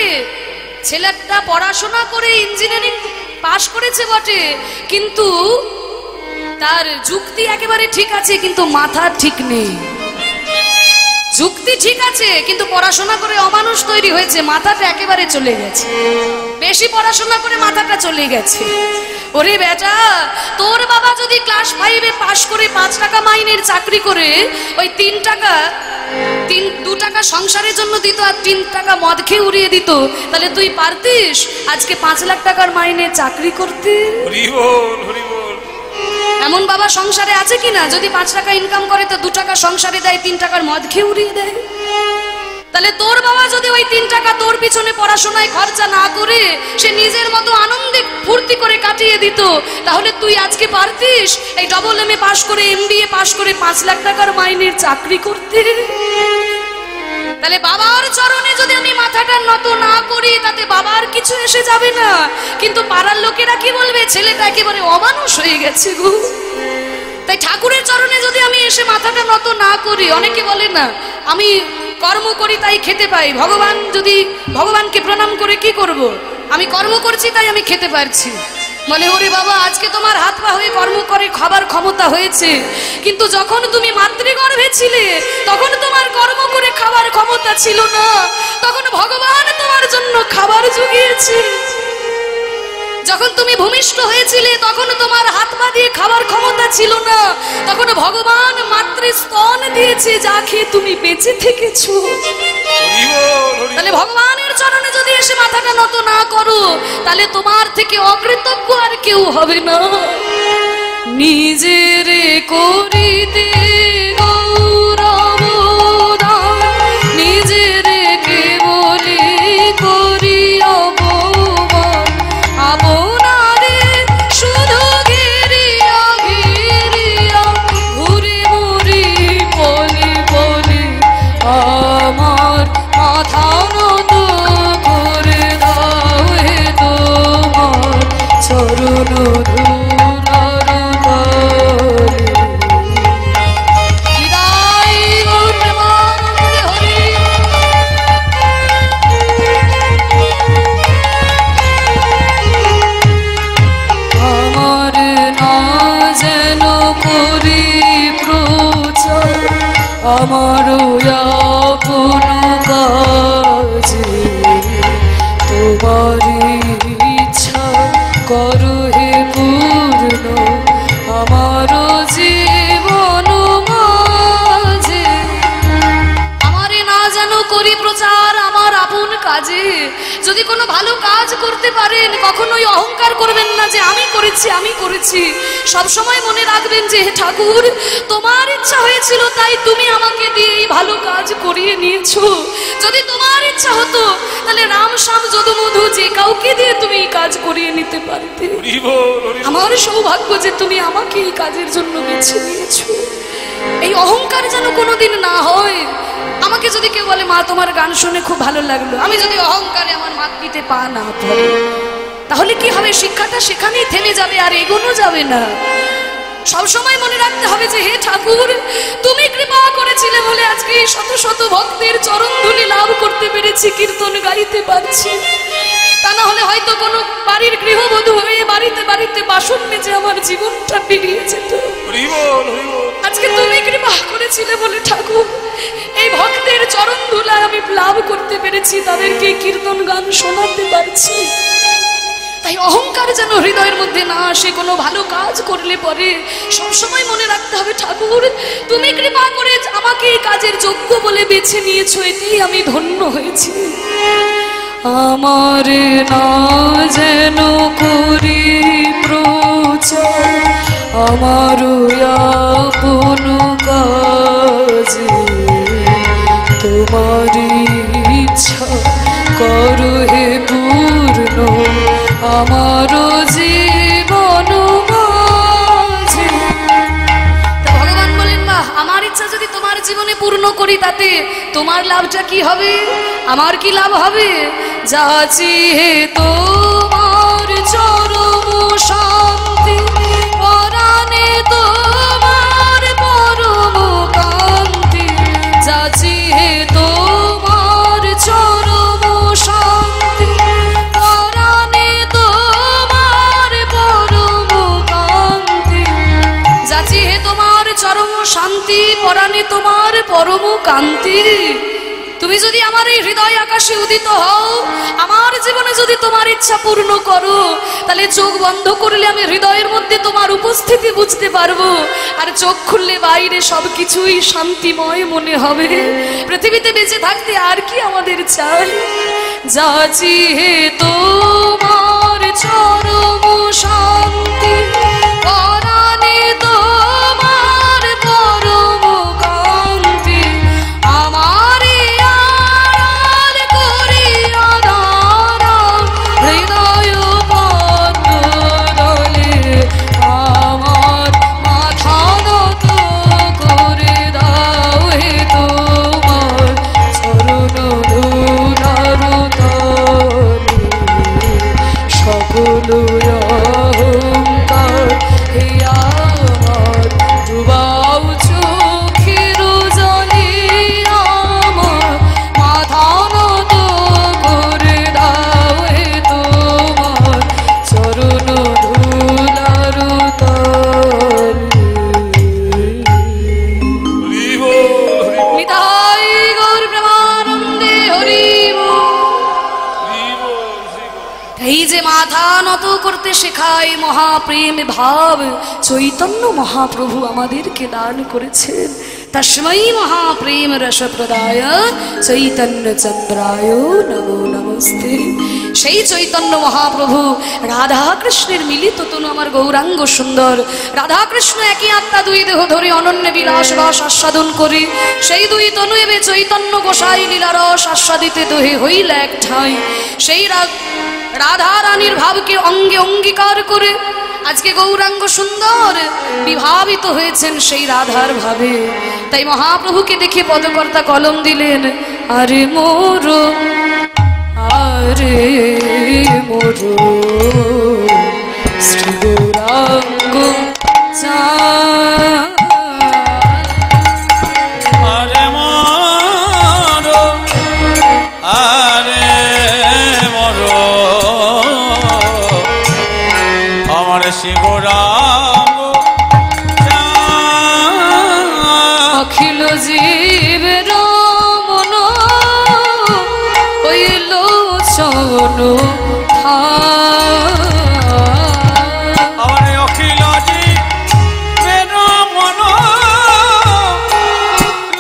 ছেলেটা পড়াশোনা করে ইঞ্জিনিয়ারিং পাশ করেছে বটে, কিন্তু তার যুক্তি একেবারে ঠিক আছে, কিন্তু মাথা ঠিক নেই। যুক্তি ঠিক আছে, কিন্তু পড়াশোনা করে অমানুষ তৈরি হয়েছে, মাথাটা একেবারে চলে গেছে। বেশি পড়াশোনা করে মাথাটা চলে গেছে। ওরে বেটা, তোর বাবা যদি ক্লাস 5-এ পাশ করে 5 টাকা মাইনের চাকরি করে ওই 2 টাকা সংসারের জন্য দিত আর 3 টাকা মদ খেয়ে উড়িয়ে দিত, তাহলে তুই পারতিস আজকে 5 লাখ টাকার মাইনে চাকরি করতে? হরি বল, হরি বল। এমন বাবা সংসারে আছে কিনা? যদি 5 টাকা ইনকাম করে তো 2 টাকা সংসারে দেয়, 3 টাকার মদ খেয়ে উড়িয়ে দেয়। তাহলে তোর বাবা যদি ওই 3 টাকা তোর পিছনে পড়াশোনায় খরচা না করে সে নিজের মতো আনন্দে ফুর্তি করে কাটিয়ে দিত, তাহলে তুই আজকে পারতিস এই AA পাশ করে MBA পাশ করে 5 লাখ টাকার মাইনের চাকরি করতে? তাহলে বাবার চরণে যদি আমি মাথাটা নত না করি তাতে বাবার কিছু এসে যাবে না, কিন্তু পাড়ার লোকেরা কি বলবে? ছেলেটা একেবারে অমানুষ হয়ে গেছে গো। তাই ঠাকুরের চরণে যদি আমি এসে মাথাটা নত না করি, অনেকে বলে না আমি কর্ম করি তাই খেতে পাই, ভগবানকে প্রণাম করে কি করব? আমি কর্ম করছি তাই আমি খেতে পারছি। বলে ওরে বাবা, আজকে তোমার হাত পা হয়ে কর্ম করে খাবার ক্ষমতা হয়েছে, কিন্তু যখন তুমি মাতৃগর্ভে ছিলে তখন তোমার কর্ম করে খাবার ক্ষমতা ছিল না, তখন ভগবান তোমার জন্য খাবার জুগিয়েছে। যখন তুমি ভূমিষ্ঠ হয়েছিলে তখন তোমার হাত পা দিয়ে খাবার ক্ষমতা ছিল না, তখন ভগবান মাতৃস্তন দিয়েছে, যা খেয়ে তুমি বেঁচে থেকেছো। তাহলে ভগবানের চরণে যদি এসে মাথাটা নত না করো, তাহলে তোমার থেকে অকৃতজ্ঞ আর কেউ হবে না। নিজের করিতে গৌরব দান, নিজের কেবলি করি অপমান, আপনারে শুধু ঘেরিয়া ঘেরিয়া ঘুরে ঘুরি বলি বলি, আমার মাথা নত করে দাও হে তোমার চরণ ধুলার তলে। বিদায় গৌর প্রেমানন্দে হরি। আমার না যেন করি প্রচার, আমার আপন কাজে তোমার ইচ্ছা করো হে পূর্ণ আমার জীবন মাঝে। আমারে না যেন করি প্রচার আমার আপন কাজে। যদি কোনো ভালো কাজ করতে পারেন কখনোই অহংকার করবেন না যে আমি করেছি। সব সময় মনে রাখবেন যে হে ঠাকুর, তোমার ইচ্ছা হয়েছিল তাই তুমি আমাকে দিয়ে এই ভালো কাজ করিয়ে নিয়েছো। যদি তোমার ইচ্ছা হতো তাহলে রাম শ্যাম যদুমধু যে কাউকে দিয়ে তুমি এই কাজ করিয়ে নিতে পারতে। আমার সৌভাগ্য যে তুমি আমাকে এই কাজের জন্য বেছে নিয়েছো। এই অহংকার যেন কোনোদিন না হয়। আমাকে যদি কেউ বলে মা তোমার গান শুনে খুব ভালো লাগলো, আমি যদি অহংকারে আমার মাতৃতে পা না পড়ে, তাহলে কি হবে? শিক্ষাটা সেখানেই থেমে যাবে, আর এগোনো যাবে না। সবসময় মনে রাখতে হবে যে হে ঠাকুর, তুমি কৃপা করেছিলে বলে আজকে শত শত ভক্তের চরণ ধুলি লাভ করতে পেরেছি, কীর্তন গাইতে পারছি। তা না হলে হয়তো কোনো বাড়ির গৃহবধূ হয়ে বাড়িতে বাড়িতে বাসন মেজে আমার জীবনটা পেরিয়ে যেত। আজকে তুমি কৃপা করেছিলে বলে ঠাকুর এই ভক্তের চরণ ধুলায় আমি লাভ করতে পেরেছি, তাদেরকে কীর্তন গান শোনাতে পারছি। তাই অহংকার যেন হৃদয়ের মধ্যে না আসে। কোনো ভালো কাজ করলে পরে সবসময় মনে রাখতে হবে ঠাকুর তুমি কৃপা করে আমাকে এই কাজের যোগ্য বলে বেছে নিয়েছো, এতেই আমি ধন্য হয়েছি। আমার না যেন করি প্রচার আমার আপন কাজে, তোমার ইচ্ছা করো হে পূর্ণ আমার জীবন মাঝে। ভগবান বলেন বাহ, আমার ইচ্ছা যদি তোমার জীবনে পূর্ণ করি তাতে তোমার লাভটা কি হবে? আমার কি লাভ হবে? যাচি হে তোমার চরম শান্তি, পরাণে তোমার পরম কান্তি। যাচি হে তোমার চরম শান্তি, পরাণে তোমার পরম কান্তি। যাচি হে তোমার চরম শান্তি, পরাণে তোমার পরম কান্তি। তুমি যদি আমার এই হৃদয় আকাশে উদিত হও, আমার জীবনে যদি তোমার ইচ্ছা পূর্ণ করো, তাহলে চোখ বন্ধ করলে আমি হৃদয়ের মধ্যে তোমার উপস্থিতি বুঝতে পারবো, আর চোখ খুললে বাইরে সবকিছুই শান্তিময় মনে হবে। পৃথিবীতে বেঁচে থাকতে আর কি আমাদের চাই? যাচি হে তোমার চরম শান্তি, পরাণে তোমার পরম কান্তি, আমার আড়াল করিয়া দাঁড়াও হৃদয় পদ্মদলে, আমার মাথা নত করে দাও হে তোমার চরণ ধুলার তলে, সকল অহংকার হে আমার ডুবাও চোখের জলে, আমার মাথা নত করে দাও হে তোমার চরণ ধুলার তলে। হরি বল, হরি বল, নিতাই গৌর প্রেমানন্দে হরি বল। হরি বল, শ্রী বল। এই যে মাথা নত করতে শেখায় মহাপ্রেম ভাব চৈতন্য মহাপ্রভু আমাদেরকে দান করেছেন। তস্मै মহাপ্রেম রস প্রদায় চৈতন্য চন্দ্রায় নমো নমস্তে। সেই চৈতন্য মহাপ্রভু রাধা কৃষ্ণের মিলিত তনু আমার গৌরাঙ্গ সুন্দর। রাধা কৃষ্ণ একই আত্মা, দুই দেহ ধরে অনন্য বিলাস রস আস্বাদন করি। সেই দুই তনু এবে চৈতন্য গোসাই লীলা রস আস্বাদিতে দোহে হইল এক ঠাঁই। সেই রাধা রানীর ভাবকে অঙ্গে অঙ্গীকার করে আজকে গৌরাঙ্গ সুন্দর বিভাবিত হয়েছেন সেই রাধার ভাবে। তাই মহাপ্রভুকে দেখে পদকর্তা কলম দিলেন, আরে মোর, আরে মোর শ্রী গৌরাঙ্গ চাঁদ। আরে মর, আরে মর, আমার শিবরাম অখিল জীবের মন হইল চন আমার অখিল জীবের মন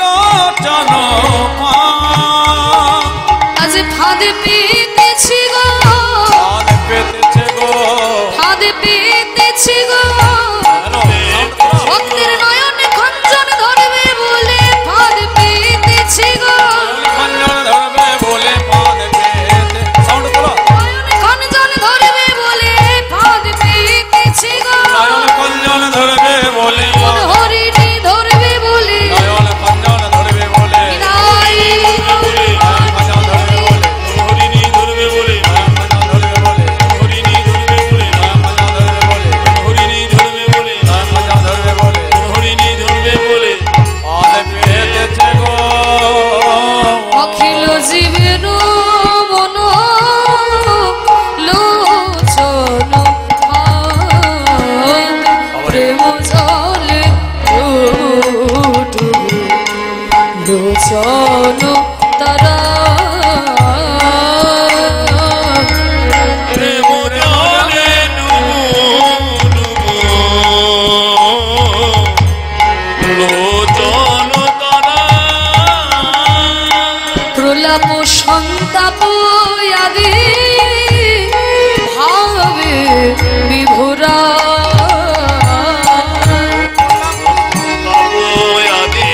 লোচন আজ ফাঁদে পেতেছি গো, পেতেছে গো, ফাঁদে পেতেছি গো, ভক্তের নয়ন খঞ্জন ধরবে বলে ফাঁদ পেতেছি গো, খঞ্জন ধরবে বলে পাদ পেতে সাউন্ড করো, নয়ন খঞ্জন ধরবে বলে ফাঁদ পেতেছি গো, নয়ন খঞ্জন ধরবে বলে হরিণী ধরবে বলে নয়ন খঞ্জন ধরবে বলে বিদায় খঞ্জন ধরবে বলে হরিণী ধরবে বলে, খঞ্জন ধরবে বলে হরিণী ধরবে বলে, খঞ্জন ধরবে বলে হরিণী ধরবে বলে, খঞ্জন ধরবে বলে হরিণী ধরবে বলে। পাদ পেতেছে গো, অখিল জীবের মন লোচন প্রেম জলে লোচন তারা প্রেম জলে লোচন তারা, প্রলাপ সন্তাপ আদি ভাবে বিভোরা আদি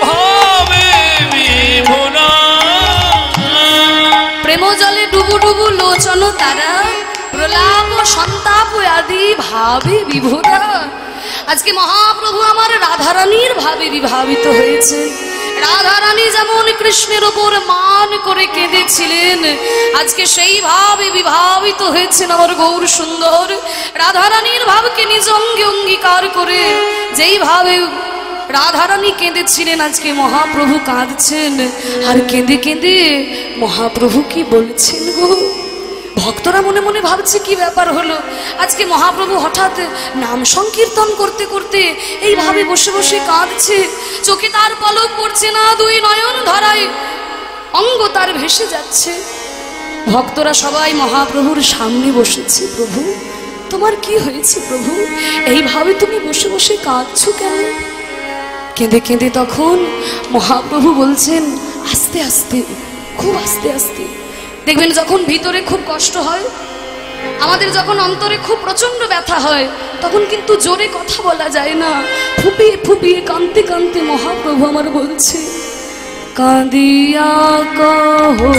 ভাবে বিভোরা। প্রেম জলে ডুবু ডুবু লোচন তারা, প্রলাপ সন্তাপ আদি ভাবে বিভোরা। আজকে মহাপ্রভু আমার রাধারানীর ভাবে বিভাবিত হয়েছে। রাধারানী যেমন কৃষ্ণের ওপর মান করে কেঁদেছিলেন, আজকে সেই ভাবে বিভাবিত হয়েছেন আমার গৌর সুন্দর। রাধারানীর ভাবকে নিজ অঙ্গে অঙ্গীকার করে যেই ভাবে রাধারানী কেঁদেছিলেন, আজকে মহাপ্রভু কাঁদছেন। আর কেঁদে কেঁদে মহাপ্রভু কি বলছেন গো, ভক্তরা মনে মনে ভাবছে কি ব্যাপার হলো, আজকে মহাপ্রভু হঠাৎ নাম সংকীর্তন করতে করতে এইভাবে বসে বসে কাঁদছে, চোখে তার পলক পড়ছে না, দুই নয়ন ধরায় অঙ্গ তার ভেসে যাচ্ছে। ভক্তরা সবাই মহাপ্রভুর সামনে বসেছে। প্রভু, তোমার কি হয়েছে প্রভু? এইভাবে তুমি বসে বসে কাঁদছো কেন? কেঁদে কেঁদে তখন মহাপ্রভু বলছেন, আস্তে আস্তে, খুব আস্তে আস্তে। দেখবেন যখন ভিতরে খুব কষ্ট হয়, আমাদের যখন অন্তরে খুব প্রচন্ড ব্যথা হয়, তখন কিন্তু জোরে কথা বলা যায় না, ফুপিয়ে ফুপিয়ে কাঁদতে কাঁদতে মহাপ্রভু আমার বলছে, কাঁদিয়া কহো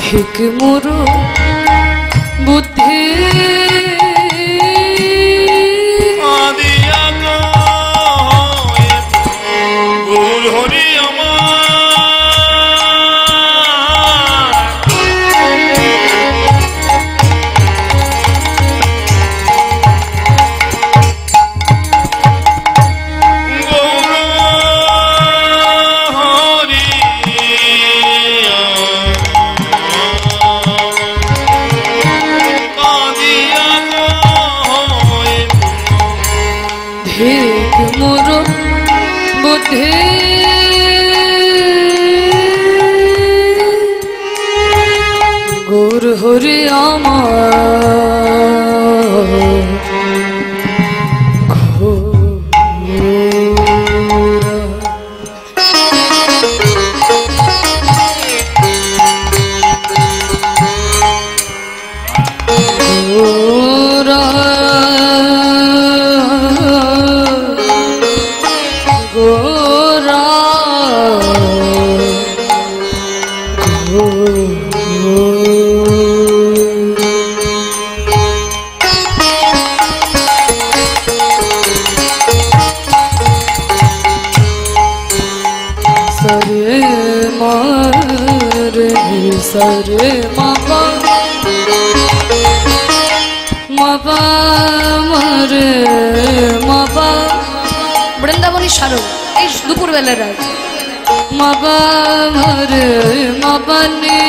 ভিক মোর বুদ্ধি, গৌর হরি আমার সরে মাপা মাপা মরে মাপা, বৃন্দাবনী স্মারক এই দুপুর বেলার রাত। মাপা মরে মাপানি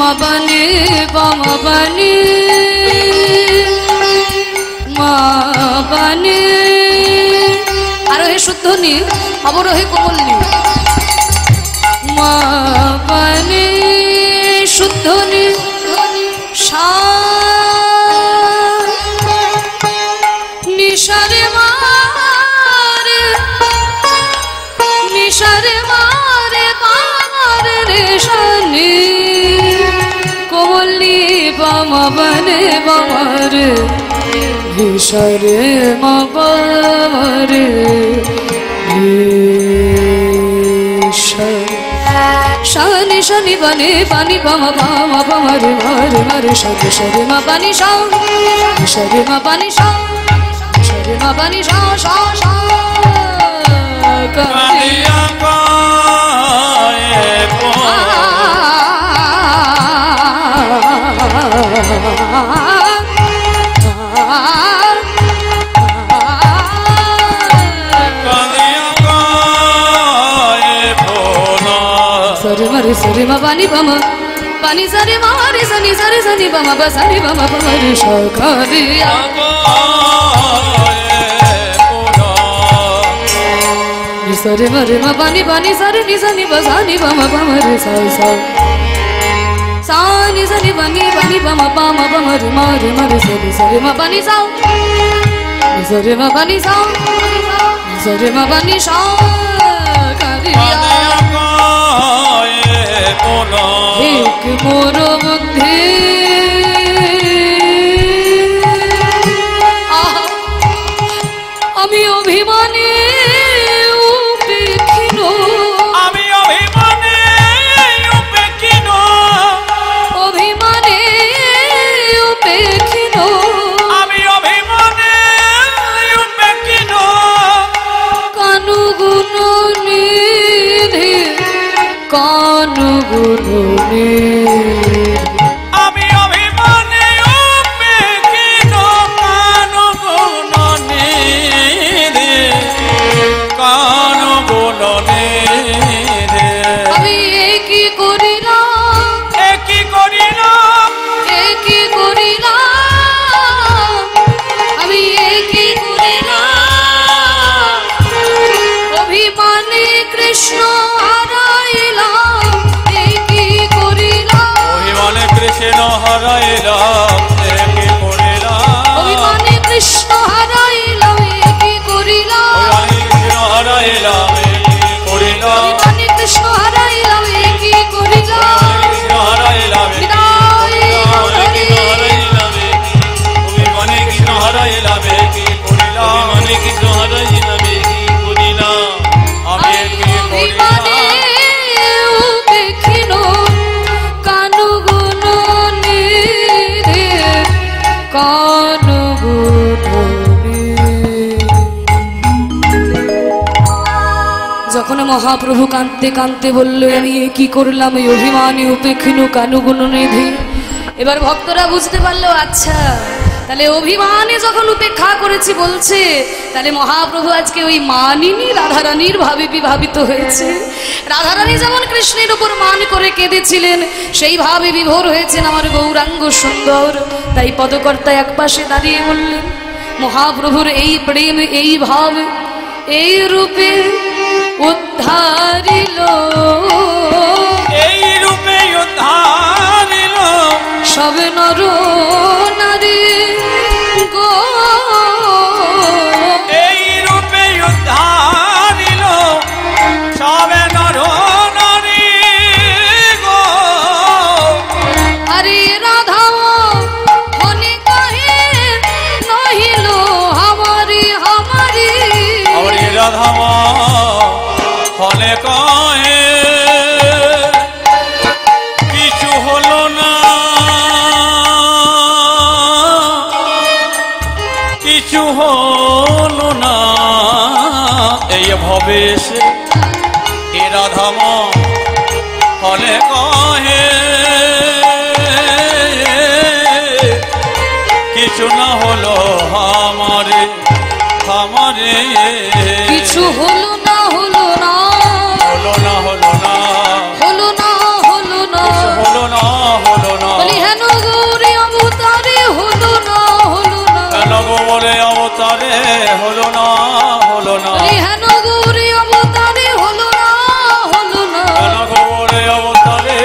মাপানি মাপানি মাপানি, আরোহে শুদ্ধ নি, অবরোহে কোমল নি, মাপানি শুদ্ধ নি, নিশারে মারে নিশারে মারে মারে রে শানি কোমলি বামাবনে বামারে নিশারে মাবারে শানি শানি বনে পানি বামা বামা বামারে মারে মারে শানি শারে মা পানি শাও শারে মা পানি শাও শারে মা পানি শাও শাও শাও কালিয়া কায়ে পো सरे मा पानी बमा पानी सरे मा रे सनी सरे सनी बमा बसनी बमा बमा रे शाखारिया सरे मरे मा पानी पानी सरे नि सनी बसनी बमा बमा रे सा सा सा नि सनी बनी बनी बमा बमा बमा रे मा रे सरे मा पानी सा सरे मा पानी सा सरे मा पानी सा कारिया एक मोर बुद्धि আমি অভিমানে উপেক্ষিত আমি অভিমানে উপেক্ষিত অভিমানে উপেক্ষিত আমি অভিমানে উপেক্ষিত কানু গুণ নিধি কানু গুণ নিধি আমি অভিমানে উপেক্ষিত কানু গুণ নিধি কানু গুণ নিধি আমি হারাইলাম কি করিলাম অভিমানে কৃষ্ণ হারাইলাম কি করিলাম কৃষ্ণ হারাইলাম কি করিলাম অভিমানে কৃষ্ণ হারাইলাম কি করিলাম কৃষ্ণ হারাইলাম বিদায় অভিমানে কৃষ্ণ হারাইলাম কি করিলাম অভিমানে কৃষ্ণ হারাইলাম কি করিলাম আমি কি অভিমানে উপেক্ষিনো কানুগুণনে কানুগুণনে। যখন মহাপ্রভু কাঁদতে কাঁদতে বলল আমি কি করলাম এই অভিমানী উপেক্ষিনো কানুগুণনিধি, এবার ভক্তরা বুঝতে পারলো আচ্ছা তাহলে অভিমানে যখন উপেক্ষা করেছি বলছে, তাহলে মহাপ্রভু আজকে ওই মানিনী রাধারানীর ভাবে বিভাবিত হয়েছে। রাধারানী যেমন কৃষ্ণের উপর মান করে কেঁদেছিলেন, সেইভাবে বিভোর হয়েছেন আমার গৌরাঙ্গ সুন্দর। তাই পদকর্তা এক পাশে দাঁড়িয়ে বললেন মহাপ্রভুর এই প্রেম এই ভাব এই রূপে উদ্ধারিল, এই রূপে উদ্ধারিল সব নর নারী গো, এই রূপে উদ্ধারিল সবে নর নারী গো। আরে রাধা মনে কাহে নহিল আমারি আমারি, আরে রাধা ফলে কহে কিছু হলো না কিছু হলো না এই ভবে সে এ রাধাম ফলে কহে কিছু না হলো আমারে আমারে কিছু হলো না হলো না হলো না হলো না হলো না হলো না হলো না হলো না বলি হেন গৌরী অবতারে হলো না হলো না, কেন গো বলে অবতারে হলো না হলো না বলি হেন গৌরী অবতারে হলো না হলো না, কেন গো বলে অবতারে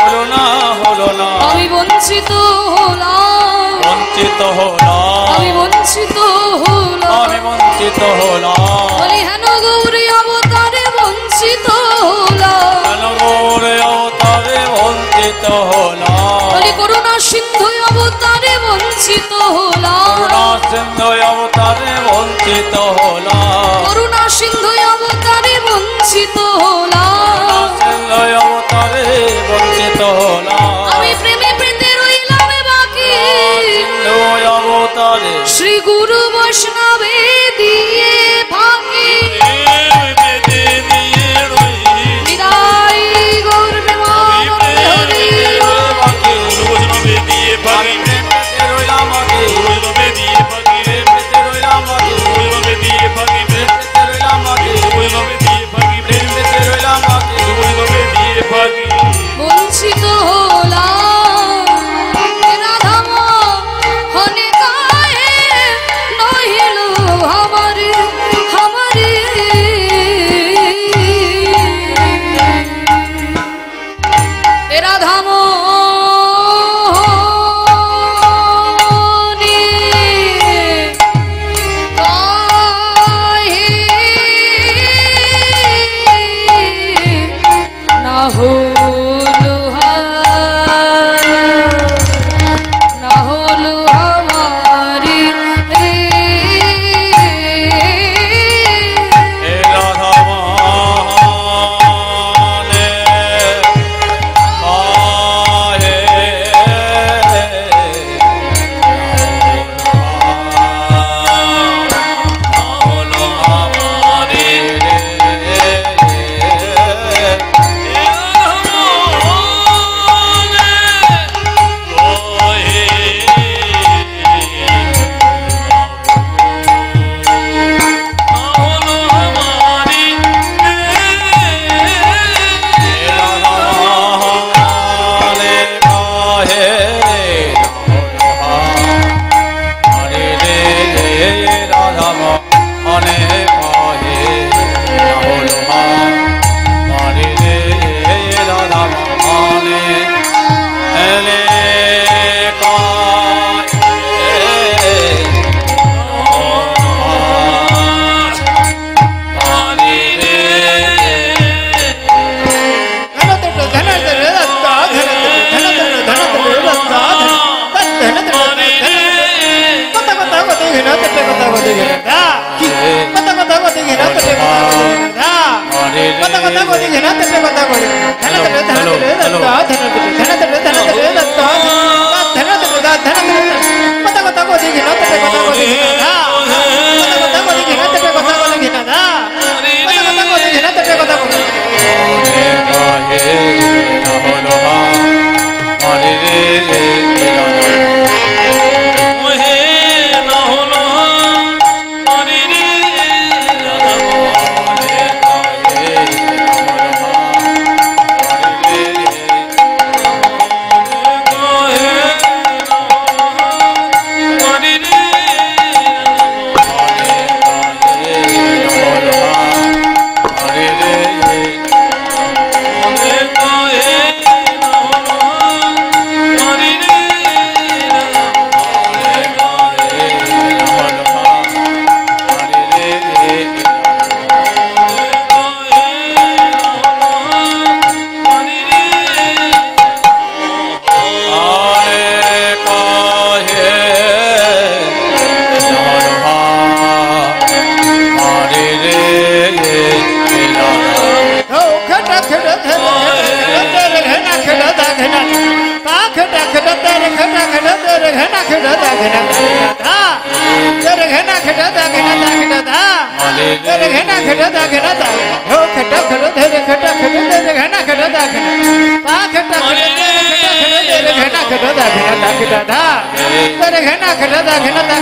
হলো না হলো না আমি বঞ্চিত হলাম বঞ্চিত হলাম আমি বঞ্চিত হলাম, আমি বঞ্চিত হলাম বলি হেন গৌরী অবতারে বঞ্চিত হলাম, কেন গো বলে অবতারে বঞ্চিত হলাম বলি করুণা সিন্ধু অবতারে বঞ্চিত হলাম, করুণা সিন্ধু অবতারে বঞ্চিত হলাম করুণা সিন্ধু অবতারে বঞ্চিত হলাম, সিন্ধু অবতারে বঞ্চিত হলাম আমি প্রেমে প্রীতে রইলাম বাকি সিন্ধু অবতারে শ্রী গুরু বৈষ্ণবে দিয়ে ফাঁকি, বিদায় গৌর প্রেমানন্দে হরি কথা কথা বলি ঘেনা তেটে কথা বলি ধন তেটে ধন তেটে দত্ত ধন তেটে ধন তেটে ধন তেটে দত্ত ধন তেটে ধন তেটে কথা কথা বলি ঘেনা তেটে কথা বলি ঘেনা কথা কথা বলি ঘেনা তেটে কথা বলি ঘেনা কথা কথা বলি ঘেনা তেটে কথা বলি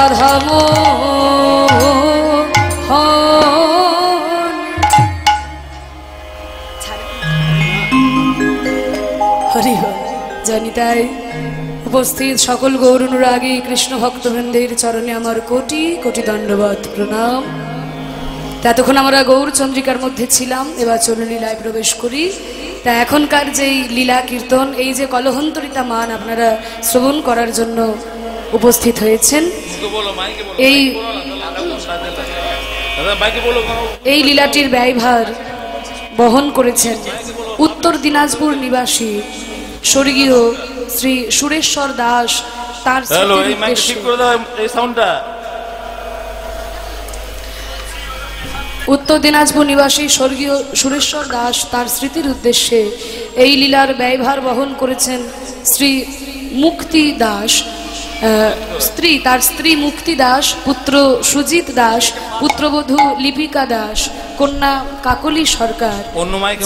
রাধা হরি হরি। জানি তাই উপস্থিত সকল গৌর অনুরাগী কৃষ্ণ ভক্তবৃন্দের চরণে আমার কোটি কোটি দণ্ডবত প্রণাম। এতক্ষণ আমরা গৌর চন্দ্রিকার মধ্যে ছিলাম, এবার চলুন লীলায় প্রবেশ করি। তা এখনকার যেই লীলা কীর্তন, এই যে কলহন্তরিতা মান আপনারা শ্রবণ করার জন্য উপস্থিত হয়েছেন, এই লীলাটির ব্যয়ভার বহন করেছেন উত্তর দিনাজপুর নিবাসী স্বর্গীয় শ্রী সুরেশ্বর দাস। তার উত্তর দিনাজপুর নিবাসী স্বর্গীয় সুরেশ্বর দাস তার স্মৃতির উদ্দেশ্যে এই লীলার ব্যয়ভার বহন করেছেন শ্রী মুক্তি দাস। তার স্ত্রী মুক্তি দাস, পুত্র সুজিত দাস, পুত্রবধূ লিপিকা দাস, কন্যা কাকলি সরকার,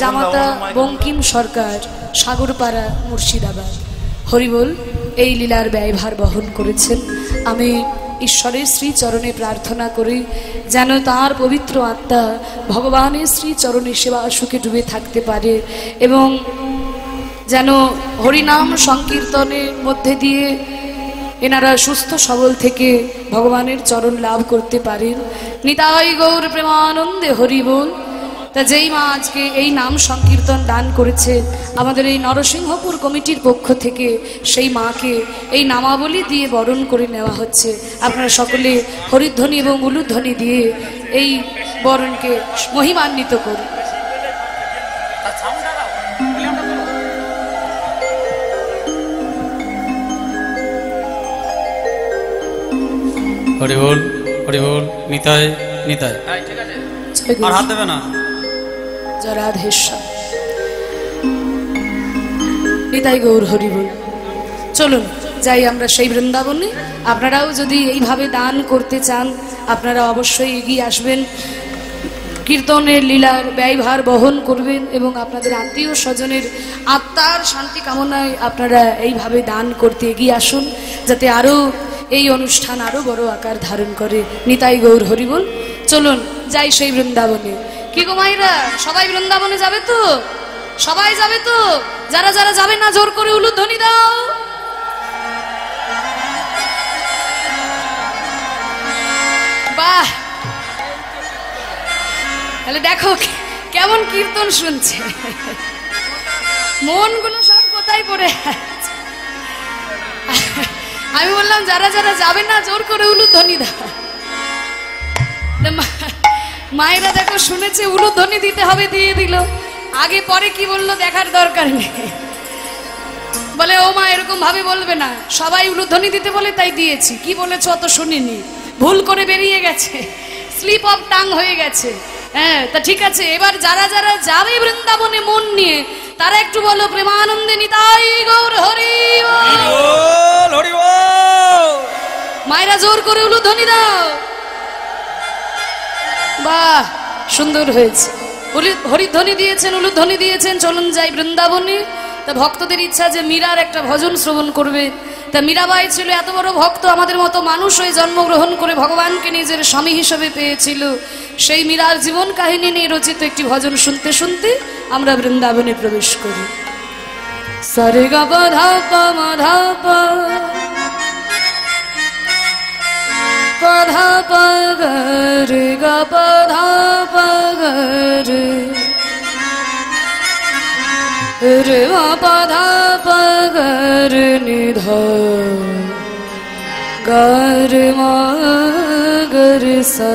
জামাতা বঙ্কিম সরকার, সাগরপাড়া, মুর্শিদাবাদ। হরিবোল। এই লীলার ব্যয়ভার বহন করেছেন। আমি ঈশ্বরের শ্রীচরণে প্রার্থনা করি যেন তাঁর পবিত্র আত্মা ভগবানের শ্রীচরণে সেবা সুখে ডুবে থাকতে পারে এবং যেন হরিনাম সংকীর্তনের মধ্যে দিয়ে এনারা সুস্থ সবল থেকে ভগবানের চরণ লাভ করতে পারেন। নিতাই গৌর প্রেমানন্দে হরিবোল। তা যেই মা আজকে এই নাম সংকীর্তন দান করেছে আমাদের এই নরসিংহপুর কমিটির পক্ষ থেকে, সেই মাকে এই নামাবলী দিয়ে বরণ করে নেওয়া হচ্ছে। আপনারা সকলে হরিধ্বনি এবং উলুধ্বনি দিয়ে এই বরণকে মহিমান্বিত করুন। হরি বল, হরি বল। নিতাই নিতাই, আর হাত দেবে না। রাধেশ্বর নিতাই গৌর হরি বল। চলুন যাই আমরা সেই বৃন্দাবনে। আপনারাও যদি এইভাবে দান করতে চান আপনারা অবশ্যই এগিয়ে আসবেন, কীর্তনের লীলার ব্যয়ভার বহন করবেন এবং আপনাদের আত্মীয় স্বজনের আত্মার শান্তি কামনায় আপনারা এইভাবে দান করতে এগিয়ে আসুন, যাতে আরও এই অনুষ্ঠান আরো বড় আকার ধারণ করে। নিতাই গৌর হরি বল। চলুন যাই সেই বৃন্দাবনে। কি গো মাইরা, সবাই বৃন্দাবনে যাবে তো? সবাই যাবে তো? যারা যারা যাবে না জোর করে উলুধ্বনি দাও। বাহ, তাহলে দেখো কেমন কীর্তন শুনছে, মনগুলো সব কোথায় পড়ে আছে। আমি বললাম যারা যারা যাবে না জোর করে উলুধ্বনি দাও। মায়েরা দেখো শুনেছে উলুধ্বনি দিতে হবে, দিয়ে দিল। আগে পরে কি বললো দেখার দরকার নেই, বলে ও মা এরকম ভাবে বলবে না, সবাই উলুধ্বনি দিতে বলে তাই দিয়েছি। কি বলেছ অত শুনিনি, ভুল করে বেরিয়ে গেছে, স্লিপ অফ টাং হয়ে গেছে। হ্যাঁ, তা ঠিক আছে, এবার যারা যারা যাবে বৃন্দাবনে মন নিয়ে তারা একটু বলো প্রেমানন্দে নিতাই গৌর হরি বল, হরি বল। মায়েরা জোর করে উলুধ্বনি দাও। বাহ, সুন্দর হয়েছে। হরিধ্বনি দিয়েছেন, উলুধ্বনি দিয়েছেন। চলুন যাই বৃন্দাবনে। তা ভক্তদের ইচ্ছা যে মীরার একটা ভজন শ্রবণ করবে। তা মীরাবাই ছিল এত বড় ভক্ত, আমাদের মতো মানুষ হয়ে জন্মগ্রহণ করে ভগবানকে নিজের স্বামী হিসেবে পেয়েছিল। সেই মীরার জীবন কাহিনী নিয়ে রচিত একটি ভজন শুনতে শুনতে আমরা বৃন্দাবনে প্রবেশ করি। সারে গা পা ধা পা মা ধা পা, পা ধা পা গা রে গা পা ধা পা গা রে, রে মা পা ধা পা গা রে নি ধা, গা রে মা গা রে সা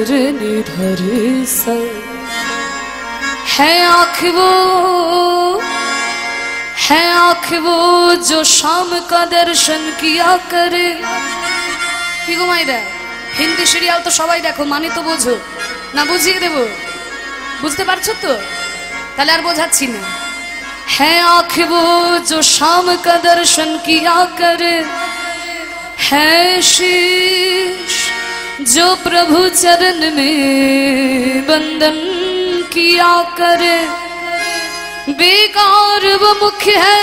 রে নি ধা রে সা। है आँख वो जो शाम का दर्शन किया करे। কি গো মাইরা, হিন্দি সিরিয়াল তো সবাই দেখো, মানে তো বোঝো না? বুঝিয়ে দেব, বুঝতে পারছো তো? তাহলে আর বোঝাচ্ছি না। है आँख वो जो शाम का दर्शन किया करे, है शीश जो प्रभु चरण में बंदन किया करे, बेकार वो मुख है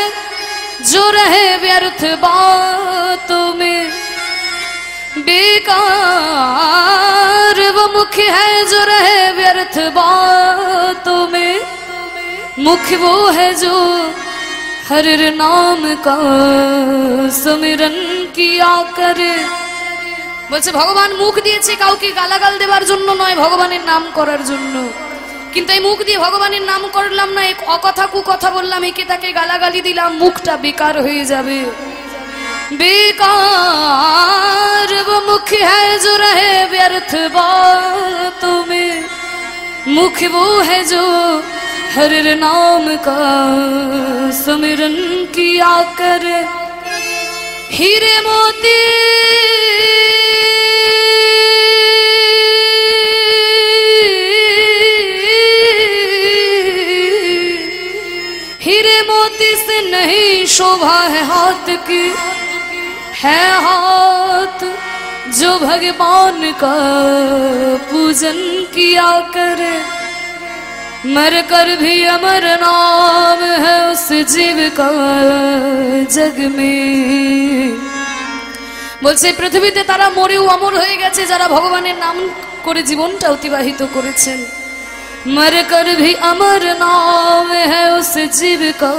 जो रहे व्यर्थ बातों में, बेकार वो मुख है जो रहे व्यर्थ बातों में, मुख वो है जो हर नाम का सुमिरन किया करे। বলছে ভগবান মুখ দিয়েছে কাউকে গালাগাল দেবার জন্য নয়, ভগবানের নাম করার জন্য। কিন্তু এই মুখ দিয়ে ভগবানের নাম করলাম না, এক অকথা কুকথা বললাম, একে তাকে গালাগালি দিলাম, মুখটা বেকার হয়ে যাবে। बेकार वो मुख है जो रहे व्यर्थ बातों में, मुख वो है जो हर नाम का सुमिरन किया करे। हीरे मोती हीरे मोती से नहीं शोभा है हाथ की, है हाथ जो भगवान का पूजन किया करे। मर कर भी अमर नाम है उस जीव का जग में। বলছে পৃথিবীতে তারা মরেও অমর হয়ে গেছে যারা ভগবানের নাম করে জীবনটা অতিবাহিত করেছেন। मर कर भी अमर नाम है उस जीव का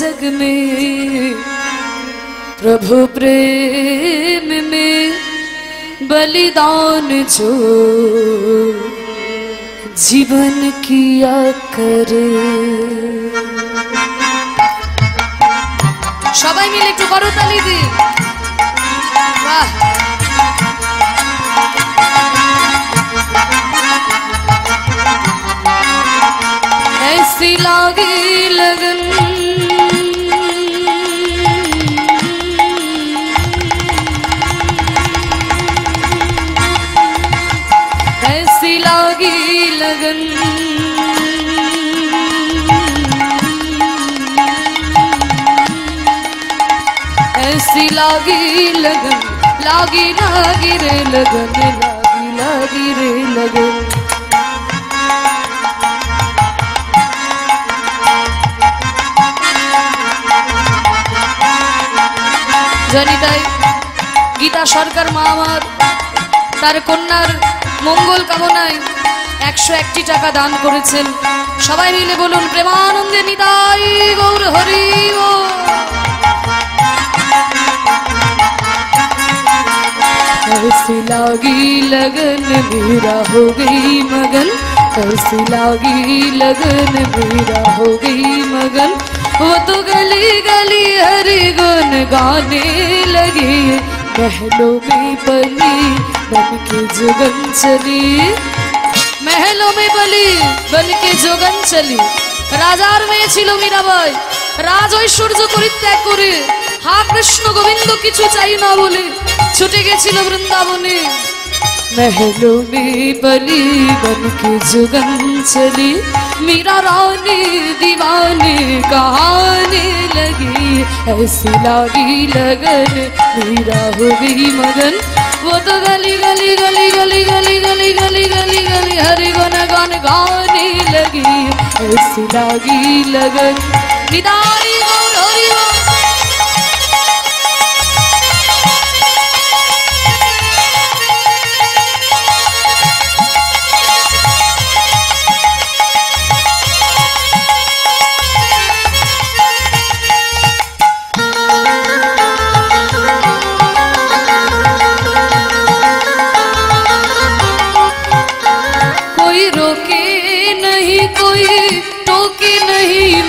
जग में। प्रभु प्रेम में बलिदान जो जीवन किया करे। সবাই মিলে একটু করতালি দি। বাহ, ऐसी लागी लगन ऐसी लागी लगन ऐसी लागी लगन लागी लागी रे लगन लागी लागी रे लगन। জানি তাই গীতা সরকার মা আমার তার কন্যার মঙ্গল কামনায় 101টি টাকা দান করেছেন। সবাই মিলে বলুন প্রেমানন্দে নিতাই গৌর হরি বল। ऐसी लागी लगन मेरा हो गई मगन, ऐसी लागी लगन मेरा हो गई मगन। वो तो गली गली हरि गुन गाने लगी, महलों में बली बन के जुगन चली। महलों में बली बन के जुगन चली। রাজার মেয়ে ছিল মীরাবাই, রাজ ঐশ্বর্য পরিত্যাগ করে হা কৃষ্ণ গোবিন্দ কিছু চাই না বলে ছুটে গেছিল বৃন্দাবনে। महलों में बली बन के जुगन चली, मीरा रानी दीवाने कहाने लगी। ऐसी लागी लगन मीरा हो गई मगन, वो तो गली गली गली गली गली गली गली गली गली हरि गुण गान गाने लगी। ऐसी लागी लगन निदाई गौर हरि बोल।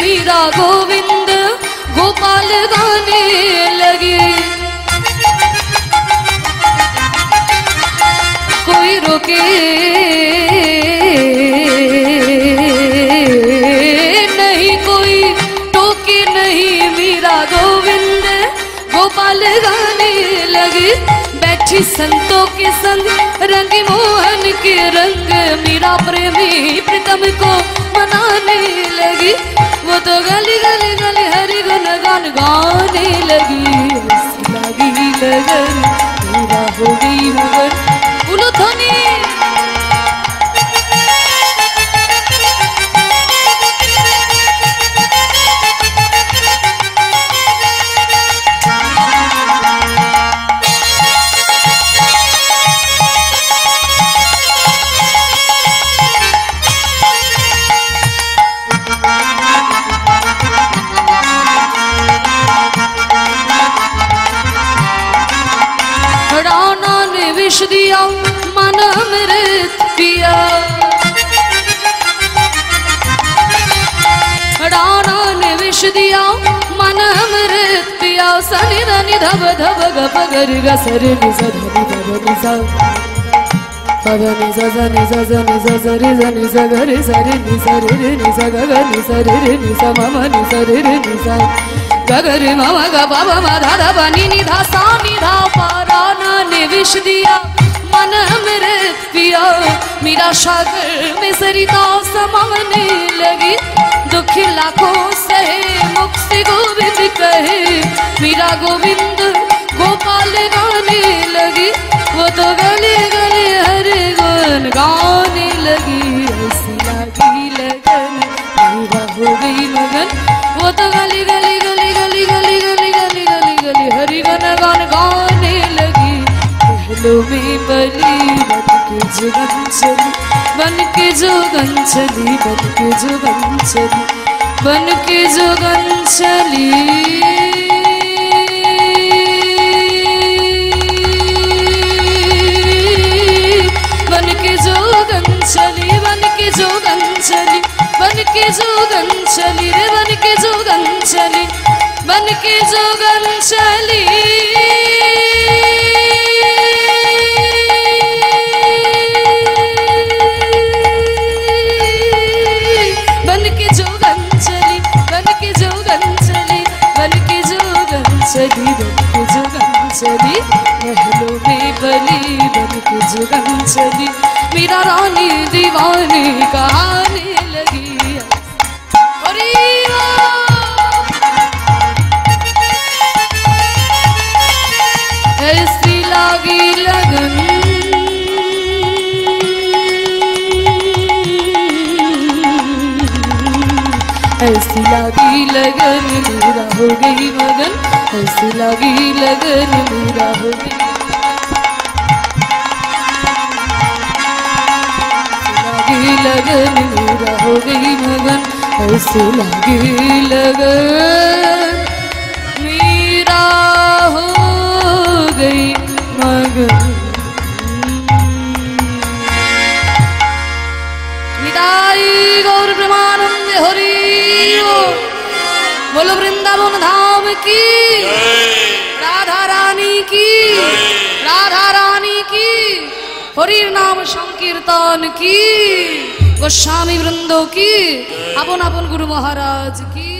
मीरा गोविंद गोपाल गाने लगे। कोई रोके नहीं, कोई टोके नहीं, मीरा गोविंद गोपाल गाने लगे। बैठी संतों के संग रंग मोहन के रंग, मीरा प्रेमी प्रीतम को मनाने लगी। वो तो गली गली गली हरि गुण गान गाने लगी। ऐसी लागी लगन मेरा हो गई मगन। बोलो ध्वनि दिया मन अमृत पिया राणा ने विष दिया मन अमृत पिया सनि धनि धब धब गप गरि ग सरि नि स धनि धब नि सा पद नि स स नि स स नि स स रि स नि स ग रि स रि नि स रि रि नि स ग ग नि स रि रि नि स म म नि स रि रि नि स ग ग रि म म ग प प म ध ध प नि नि ध सा नि ध प राणा ने विष दिया मन अमृत पिया मेरा सागर में सरिता समाने लगी दुख लाखों सहे मुख से गोविंद कहे मेरा गोविंद गोपाल गाने लगी वो तो गले गले हर गुण गाने लगी ऐसी लगी लगन मेरा हो गई मगन वो तो गली गली गली गली गली गली गली गली गली हरि गण गान गाने लगी पहलों में बली बन के जोगन चली बन के जोगन चली बन के जोगन चली बन के जोगन चली बन के जोगन चली बन के जोगन चली रे बन के जोगन चली बन के जोगन चली चली बन के जुगन चली महलों में बली बन के जुगन चली मेरा रानी दीवानी कहाने लगी ऐसी लागी लगन ऐसी लागी लगन मेरा हो गई मगन ऐसी लगी लगन मेरा हो गई लगी लगन मेरा हो गई मगन ऐसी लगी लगन मेरा हो गई मगन निताई गौर प्रेमानंद हरि बोलो वृंदावन धाम की राधा रानी की राधा रानी की हरिर नाम संकीर्तन की गोस्वामी वृंदों की अपन अपन गुरु महाराज की।